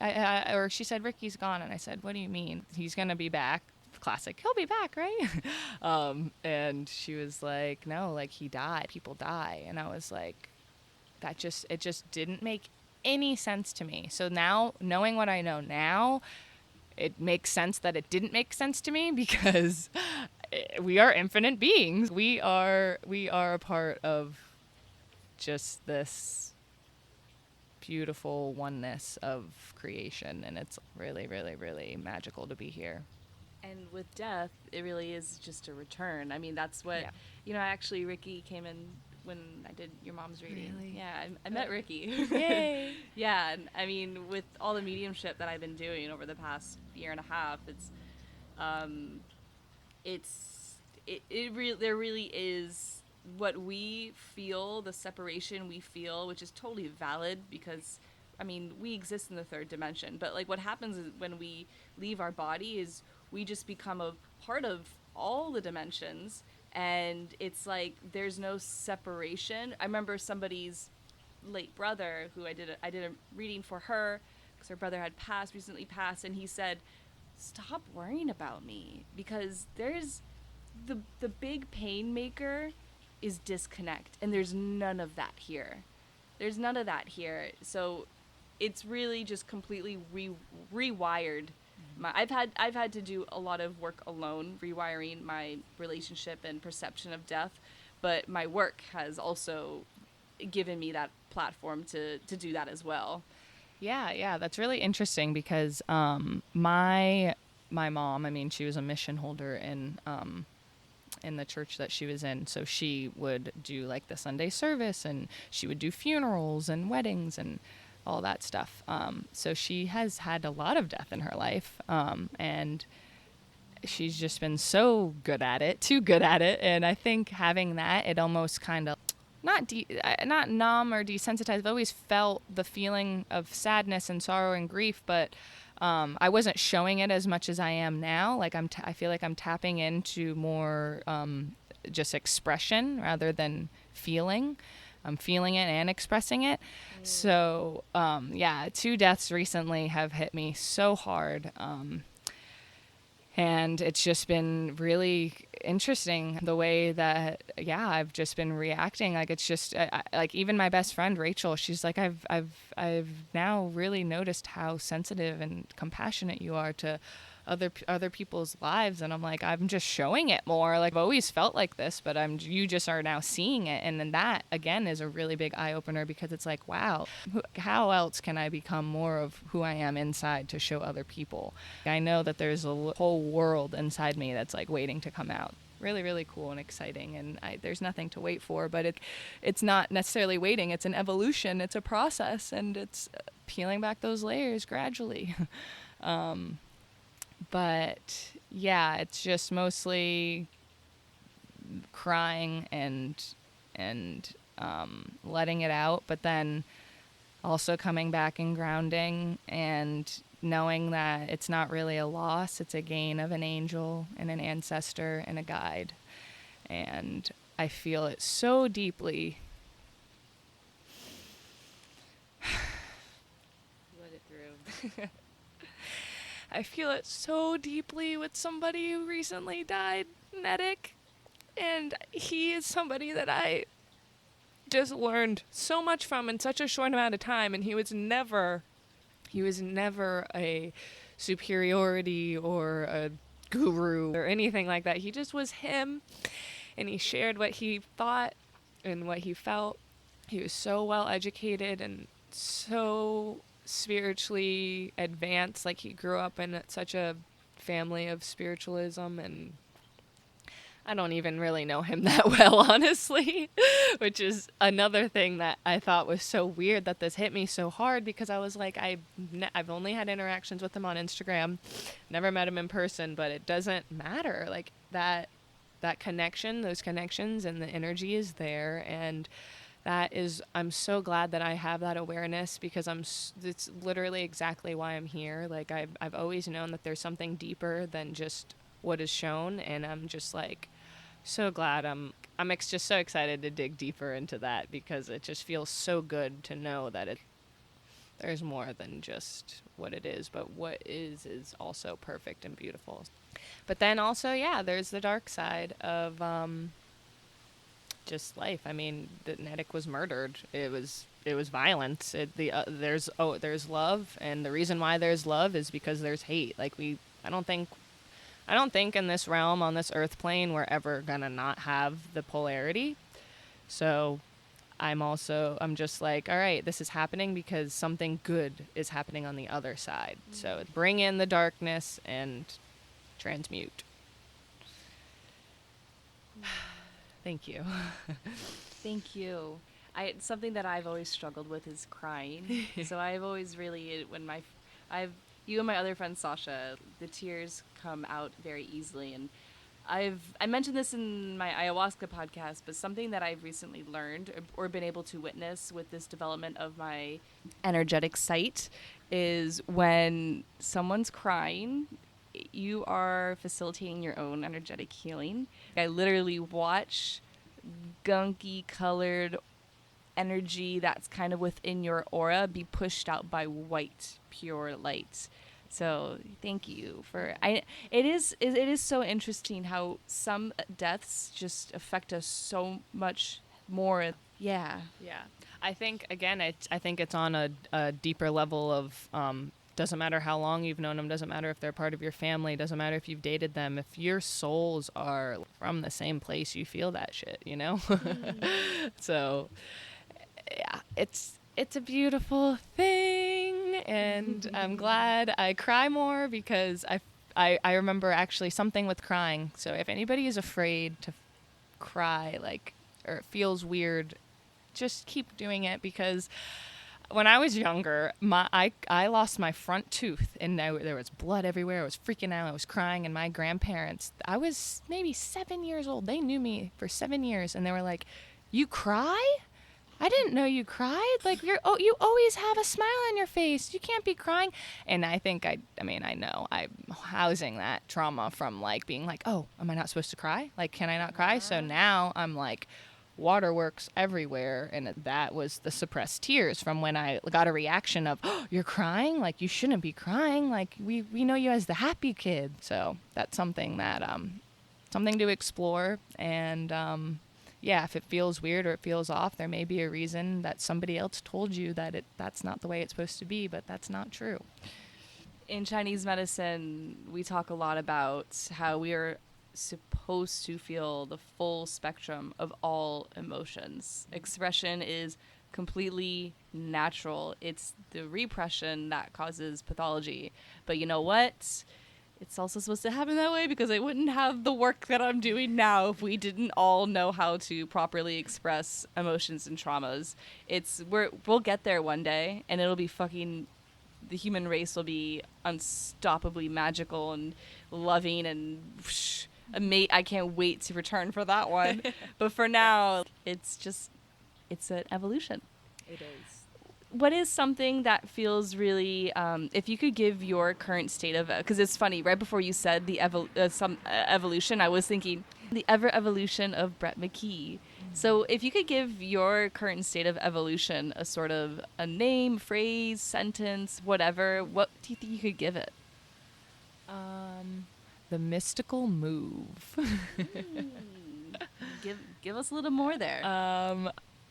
Or she said Ricky's gone, and I said, what do you mean? He's gonna be back. Classic. He'll be back, right? And she was like, no, like he died. People die. And I was like, it just didn't make any sense to me. So now, knowing what I know now, it makes sense that it didn't make sense to me, because we are infinite beings. We are a part of just this beautiful oneness of creation, and it's really, really, really magical to be here. And with death, it really is just a return. I mean, that's what, actually Ricky came in when I did your mom's reading. Really? Yeah, I met Ricky. Yay! Yeah, and I mean, with all the mediumship that I've been doing over the past year and a half, there really is what we feel, the separation we feel, which is totally valid, because I mean, we exist in the third dimension, but like what happens is when we leave our body is we just become a part of all the dimensions, and it's like there's no separation. I remember somebody's late brother, who I did a reading for her because her brother had recently passed, and he said, stop worrying about me, because there's the big pain maker is disconnect, and there's none of that here. So it's really just completely rewired. I've had to do a lot of work alone, rewiring my relationship and perception of death, but my work has also given me that platform to do that as well. Yeah, that's really interesting, because my mom, I mean, she was a mission holder in the church that she was in, so she would do like the Sunday service, and she would do funerals and weddings and all that stuff. So she has had a lot of death in her life, and she's just been so good at it, too good at it. And I think having that, it almost kind of not numb or desensitized. I've always felt the feeling of sadness and sorrow and grief, but I wasn't showing it as much as I am now. Like I feel like I'm tapping into more just expression rather than feeling. I'm feeling it and expressing it. So, 2 deaths recently have hit me so hard. And it's just been really interesting the way that, I've just been reacting. Like, it's just like even my best friend, Rachel, she's like, I've now really noticed how sensitive and compassionate you are to other people's lives. And I'm like, I'm just showing it more. Like, I've always felt like this, but you just are now seeing it. And then that again is a really big eye opener, because it's like, wow, how else can I become more of who I am inside to show other people? I know that there's a whole world inside me that's like waiting to come out. really, really cool and exciting. And there's nothing to wait for, but it's not necessarily waiting. It's an evolution. It's a process, and it's peeling back those layers gradually. But yeah, it's just mostly crying and letting it out, but then also coming back and grounding and knowing that it's not really a loss, it's a gain of an angel and an ancestor and a guide. And I feel it so deeply. Let it through. I feel it so deeply with somebody who recently died, Medic. And he is somebody that I just learned so much from in such a short amount of time. And he was never a superiority or a guru or anything like that. He just was him, and he shared what he thought and what he felt. He was so well educated and so spiritually advanced. Like, he grew up in such a family of spiritualism, and I don't even really know him that well, honestly, which is another thing that I thought was so weird that this hit me so hard, because I was like, I've only had interactions with him on Instagram, never met him in person, but it doesn't matter. Like, that connection, those connections, and the energy is there, and I'm so glad that I have that awareness, because it's literally exactly why I'm here. Like, I've always known that there's something deeper than just what is shown, and I'm just like so glad. I'm just so excited to dig deeper into that, because it just feels so good to know that there's more than just what it is, but what is also perfect and beautiful. But then also, yeah, there's the dark side of just life. I mean, Nedic was murdered. It was violence. There's love, and the reason why there's love is because there's hate. Like, I don't think in this realm, on this earth plane, we're ever gonna not have the polarity. So I'm just like, all right, this is happening because something good is happening on the other side. So bring in the darkness and transmute. Thank you. Thank you. Something that I've always struggled with is crying. So I've always really, you and my other friend Sasha, the tears come out very easily. And I mentioned this in my ayahuasca podcast, but something that I've recently learned or been able to witness with this development of my energetic sight is when someone's crying, you are facilitating your own energetic healing. I literally watch gunky colored energy that's kind of within your aura be pushed out by white pure light. So thank you for it is so interesting how some deaths just affect us so much more. Yeah. I think, again, I think it's on a deeper level of doesn't matter how long you've known them, doesn't matter if they're part of your family, doesn't matter if you've dated them. If your souls are from the same place, you feel that shit, you know? So, yeah, it's a beautiful thing, and I'm glad I cry more, because I remember actually something with crying. So if anybody is afraid to cry, like, or it feels weird, just keep doing it, because when I was younger, I lost my front tooth, and there was blood everywhere. I was freaking out. I was crying, and my grandparents, I was maybe 7 years old. They knew me for 7 years, and they were like, "You cry? I didn't know you cried. Like, you always have a smile on your face. You can't be crying." And I think I know I'm housing that trauma from, like, being like, "Oh, am I not supposed to cry? Like, can I not cry?" So now I'm like, waterworks everywhere, and that was the suppressed tears from when I got a reaction of, "Oh, you're crying? Like, you shouldn't be crying. Like, we know you as the happy kid." So that's something that something to explore, and yeah, if it feels weird or it feels off, there may be a reason that somebody else told you that that's not the way it's supposed to be, but that's not true. In Chinese medicine, we talk a lot about how we are supposed to feel the full spectrum of all emotions. Expression is completely natural. It's the repression that causes pathology. But you know what? it's also supposed to happen that way because I wouldn't have the work that I'm doing now if we didn't all know how to properly express emotions and traumas. We'll get there one day, and it'll be fucking, the human race will be unstoppably magical and loving and I can't wait to return for that one. But for now, it's an evolution. It is. What is something that feels really, if you could give your current state of, because it's funny, right before you said the evolution, I was thinking the evolution of Brett Mckee. So if you could give your current state of evolution a sort of a name, phrase, sentence, whatever, what do you think you could give it? The mystical move. Give us a little more there.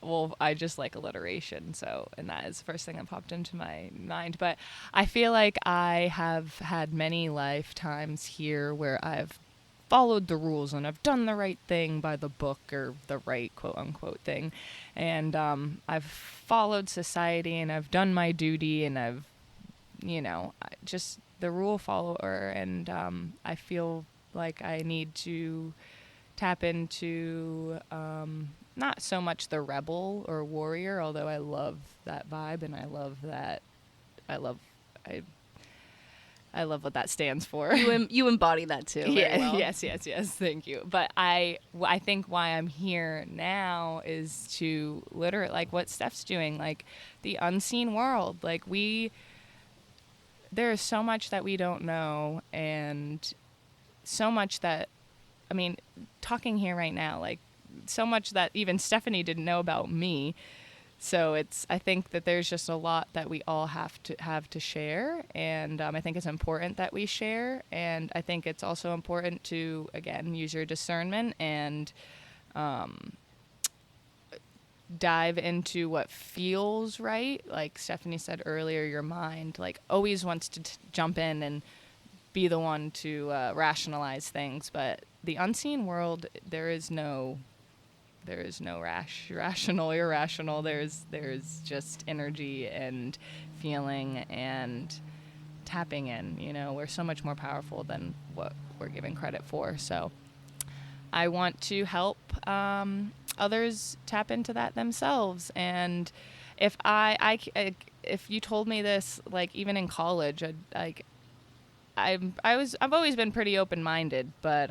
Well, I just like alliteration, and that is the first thing that popped into my mind. But I feel like I have had many lifetimes here where I've followed the rules and I've done the right thing by the book, or the right quote unquote thing. And I've followed society and I've done my duty, and I've, just the rule follower. And I feel like I need to tap into not so much the rebel or warrior, although I love that vibe and I love what that stands for. You embody that too. Yeah. Very well. Yes. Thank you. But I think why I'm here now is to literally, like what Steph's doing, like the unseen world. Like there is so much that we don't know, and so much that, I mean, talking here right now, like so much that even Stephanie didn't know about me. So I think that there's just a lot that we all have to share. And I think it's important that we share. And I think it's also important to, again, use your discernment and dive into what feels right. Like Stephanie said earlier, your mind like always wants to jump in and be the one to rationalize things. But the unseen world, there is no rational, irrational. There's just energy and feeling and tapping in. We're so much more powerful than what we're given credit for. So I want to help others tap into that themselves. And if if you told me this, like even in college, I've always been pretty open-minded, but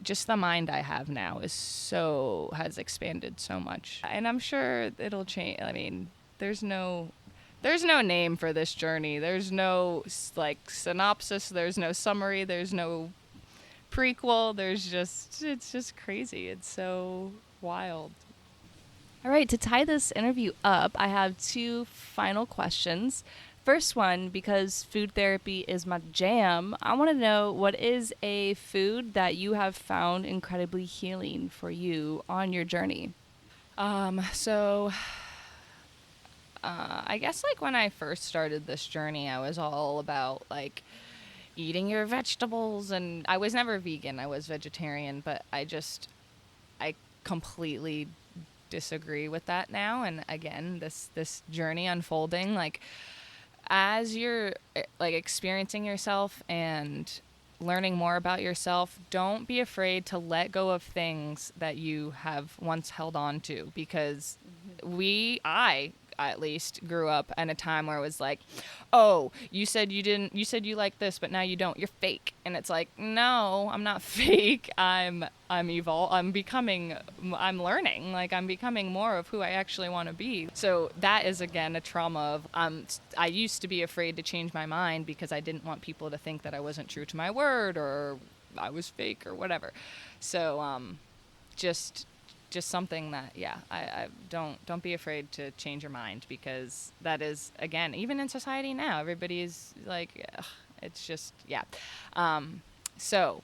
just the mind I have now has expanded so much, and I'm sure it'll change. I mean, there's no name for this journey. There's no like synopsis. There's no summary. There's no prequel. It's just crazy. It's so wild. All right, to tie this interview up, I have two final questions. First one, because food therapy is my jam, I want to know, what is a food that you have found incredibly healing for you on your journey? So I guess like when I first started this journey, I was all about like eating your vegetables, and I was never vegan. I was vegetarian, but I completely disagree with that now. And again, this journey unfolding, like as you're like experiencing yourself and learning more about yourself, don't be afraid to let go of things that you have once held on to, because I at least grew up in a time where it was like, oh, you said you like this, but now you don't, you're fake. And it's like, no, I'm not fake. I'm learning, like I'm becoming more of who I actually want to be. So that is again a trauma of I used to be afraid to change my mind because I didn't want people to think that I wasn't true to my word or I was fake or whatever. So just something that, I don't be afraid to change your mind, because that is, again, even in society now, everybody is like, ugh, it's just, so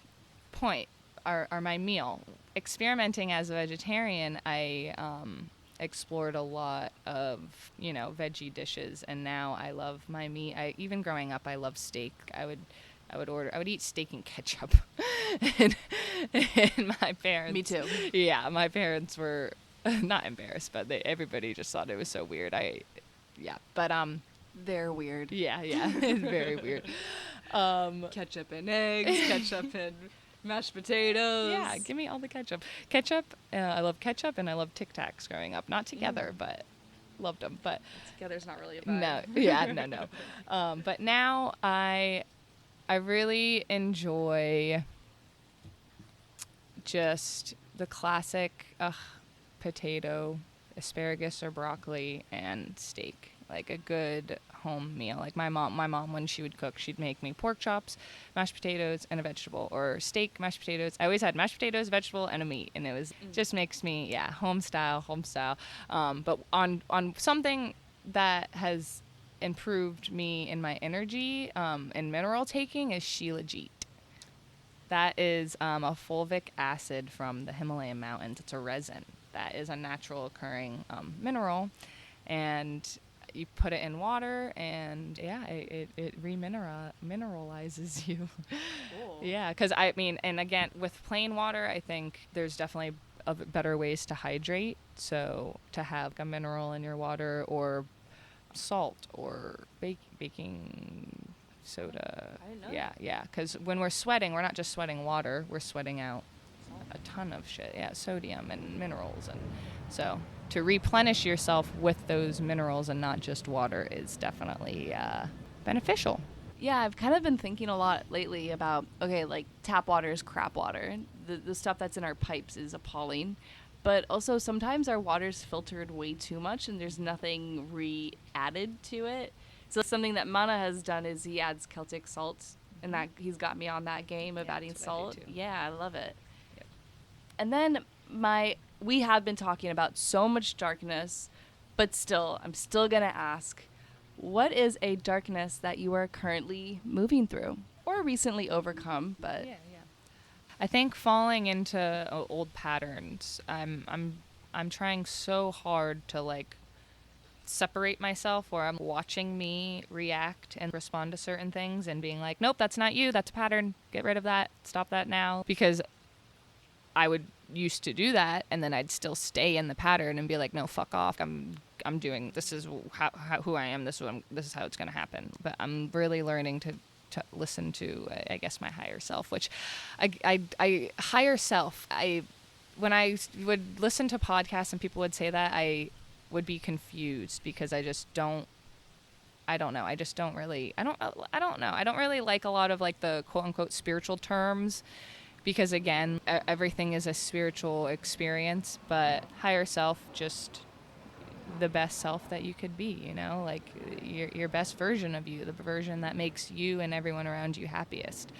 point are my meal. Experimenting as a vegetarian, I explored a lot of, veggie dishes, and now I love my meat. Even growing up, I love steak. I would eat steak and ketchup. and my parents. Me too. Yeah, my parents were not embarrassed, but everybody just thought it was so weird. But They're weird. Yeah, it's very weird. Ketchup and eggs, ketchup and mashed potatoes. Yeah, give me all the ketchup. Ketchup, I love ketchup, and I love Tic Tacs growing up. Not together, but loved them. But Together's not really a no, vibe. no. But now I really enjoy just the classic potato, asparagus or broccoli, and steak. Like a good home meal. Like my mom when she would cook, she'd make me pork chops, mashed potatoes, and a vegetable, or steak, mashed potatoes. I always had mashed potatoes, vegetable, and a meat, and it was just makes me home style. But on something that has improved me in my energy and mineral taking is Shilajit. That is a fulvic acid from the Himalayan mountains. It's a resin that is a natural occurring mineral, and you put it in water, and it remineralizes you. Cool. Yeah, because I mean, and again, with plain water, I think there's definitely better ways to hydrate. So to have a mineral in your water, or salt, or baking soda. I didn't know. Yeah. Because when we're sweating, we're not just sweating water, we're sweating out a ton of shit. Yeah, sodium and minerals, and so to replenish yourself with those minerals and not just water is definitely beneficial. Yeah, I've kind of been thinking a lot lately about, okay, like tap water is crap water. The stuff that's in our pipes is appalling. But also sometimes our water's filtered way too much and there's nothing re-added to it. So something that Mana has done is he adds Celtic salt, and that he's got me on that game of adding that's what I do salt. too. Yeah, I love it. Yep. And then we have been talking about so much darkness, but still, I'm still going to ask, what is a darkness that you are currently moving through or recently overcome? But I think falling into old patterns. I'm trying so hard to like separate myself, where I'm watching me react and respond to certain things and being like, nope, that's not you, that's a pattern, get rid of that, stop that now. Because I would used to do that, and then I'd still stay in the pattern and be like, no, fuck off, I'm doing, this is who I am, this is how it's going to happen. But I'm really learning to listen to, I guess, my higher self, which I higher self, when I would listen to podcasts and people would say that, I would be confused, because I don't really like a lot of like the quote unquote spiritual terms, because again, everything is a spiritual experience, but higher self, just the best self that you could be, like your best version of you, the version that makes you and everyone around you happiest.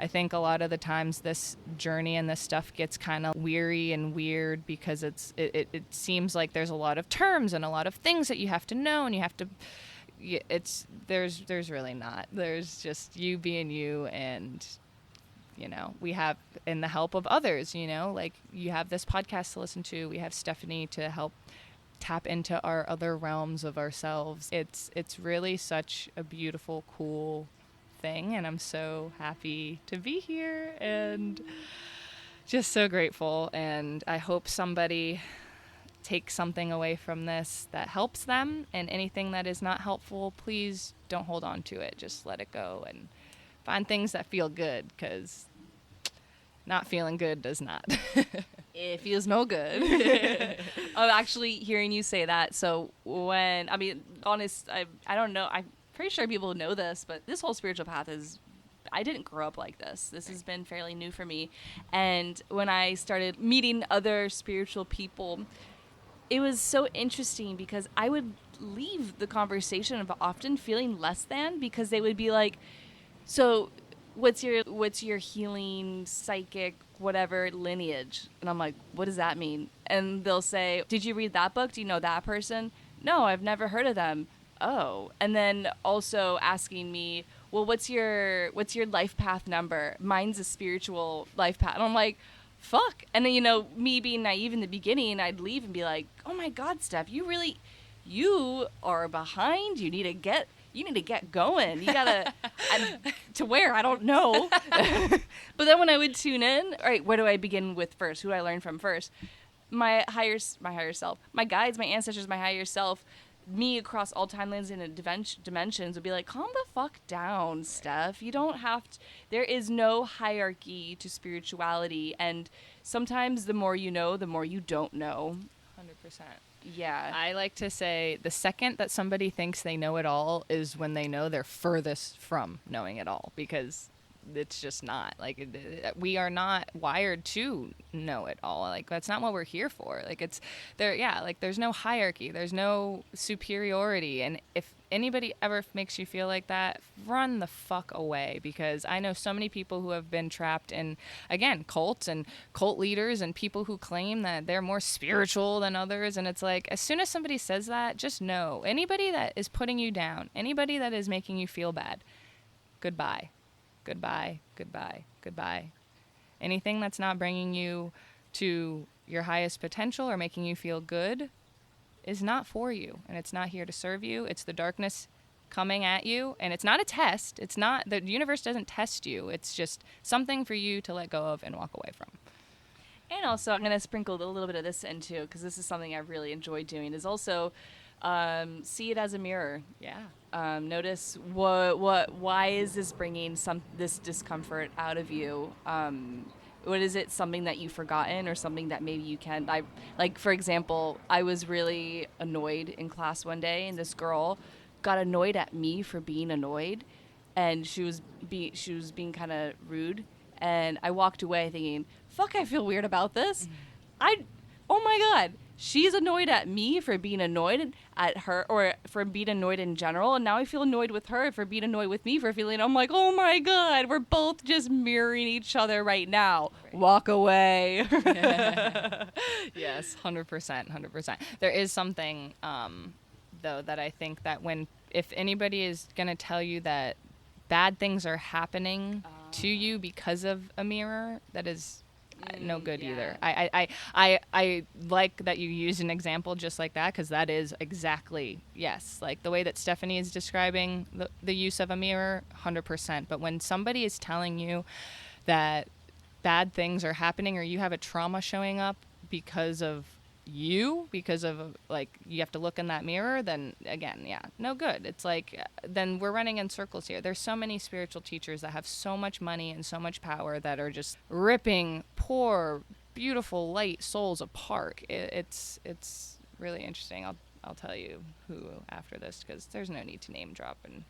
I think a lot of the times this journey and this stuff gets kind of weary and weird, because it seems like there's a lot of terms and a lot of things that you have to know, and you have to, there's really not. There's just you being you, and we have, in the help of others, like you have this podcast to listen to, we have Stephanie to help tap into our other realms of ourselves. It's really such a beautiful, cool thing, and I'm so happy to be here and just so grateful. And I hope somebody takes something away from this that helps them, and anything that is not helpful, please don't hold on to it. Just let it go and find things that feel good, because not feeling good does not. it feels no good. I'm actually hearing you say that. So I don't know, I'm pretty sure people know this, but this whole spiritual path I didn't grow up like this. This has been fairly new for me. And when I started meeting other spiritual people, it was so interesting, because I would leave the conversation of often feeling less than, because they would be like, so what's your healing, psychic, whatever lineage? And I'm like, what does that mean? And they'll say, did you read that book? Do you know that person? No, I've never heard of them. Oh. And then also asking me, well, what's your life path number? Mine's a spiritual life path. And I'm like, fuck. And then, me being naive in the beginning, I'd leave and be like, oh my God, Steph, you are behind. You need to get going. You gotta, to where? I don't know. But then when I would tune in, all right, where do I begin with first? Who do I learn from first? My higher self, my guides, my ancestors, my higher self, me across all timelines and dimensions would be like, calm the fuck down, Steph. You don't have to. There is no hierarchy to spirituality, and sometimes the more you know, the more you don't know. 100%. Yeah. I like to say the second that somebody thinks they know it all is when they know they're furthest from knowing it all, because it's just not. Like, we are not wired to know it all. Like, that's not what we're here for. Like, it's there. Yeah. Like, there's no hierarchy. There's no superiority. And if anybody ever makes you feel like that, run the fuck away, because I know so many people who have been trapped in, again, cults and cult leaders and people who claim that they're more spiritual than others. And it's like, as soon as somebody says that, just know, anybody that is putting you down, anybody that is making you feel bad, goodbye. Goodbye, goodbye, goodbye. Anything that's not bringing you to your highest potential or making you feel good is not for you, and it's not here to serve you. It's the darkness coming at you, and it's not a test. It's not, the universe doesn't test you. It's just something for you to let go of and walk away from. And also, I'm going to sprinkle a little bit of this in too, because this is something I really enjoy doing, is also see it as a mirror. Yeah. Notice why is this bringing this discomfort out of you? What is it? Something that you've forgotten, or something that maybe you can? Like, for example, I was really annoyed in class one day, and this girl got annoyed at me for being annoyed, and she was being kind of rude, and I walked away thinking, "Fuck, I feel weird about this." Oh my God. She's annoyed at me for being annoyed at her, or for being annoyed in general. And now I feel annoyed with her for being annoyed with me for feeling, I'm like, oh my God, we're both just mirroring each other right now. Right. Walk away. Yes, 100%, 100%. There is something, though, that I think that if anybody is going to tell you that bad things are happening to you because of a mirror, that is no good either. I like that you use an example just like that, because that is exactly, yes, like the way that Stephanie is describing the use of a mirror, 100%. But when somebody is telling you that bad things are happening, or you have a trauma showing up because of like, you have to look in that mirror, then again, yeah, no good. It's like, then we're running in circles here. There's so many spiritual teachers that have so much money and so much power that are just ripping poor, beautiful, light souls apart. It's really interesting. I'll tell you who after this, because there's no need to name drop, and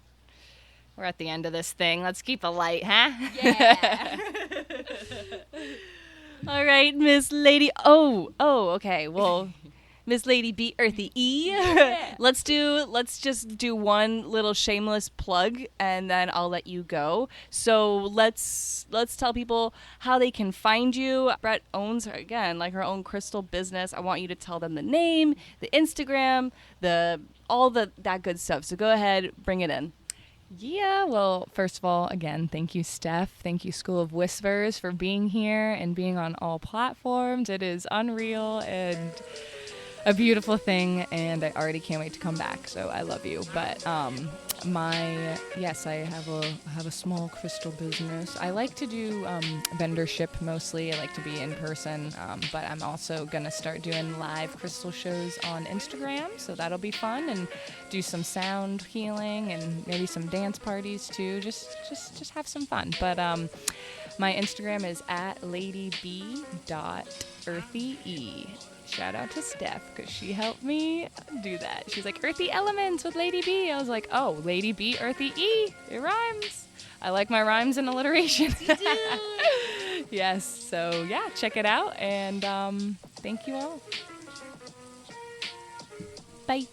we're at the end of this thing. Let's keep it light, huh? Yeah. All right, Miss Lady. Oh, okay. Well, Miss Lady B, Earthy E. Yeah. Let's just do one little shameless plug, and then I'll let you go. So let's tell people how they can find you. Brett owns her own crystal business. I want you to tell them the name, the Instagram, all that good stuff. So go ahead, bring it in. Yeah, well, first of all, again, thank you, Steph. Thank you, School of Whispers, for being here and being on all platforms. It is unreal and a beautiful thing, and I already can't wait to come back. So I love you. But I have a small crystal business. I like to do vendorship mostly. I like to be in person, but I'm also gonna start doing live crystal shows on Instagram. So that'll be fun, and do some sound healing and maybe some dance parties too. Just have some fun. But my Instagram is @ladyb.earthyE. Shout out to Steph, because she helped me do that. She's like, Earthy Elements with Lady B. I was like, oh, Lady B, Earthy E. It rhymes. I like my rhymes and alliteration. You do. Yes. So, yeah, check it out. And thank you all. Bye.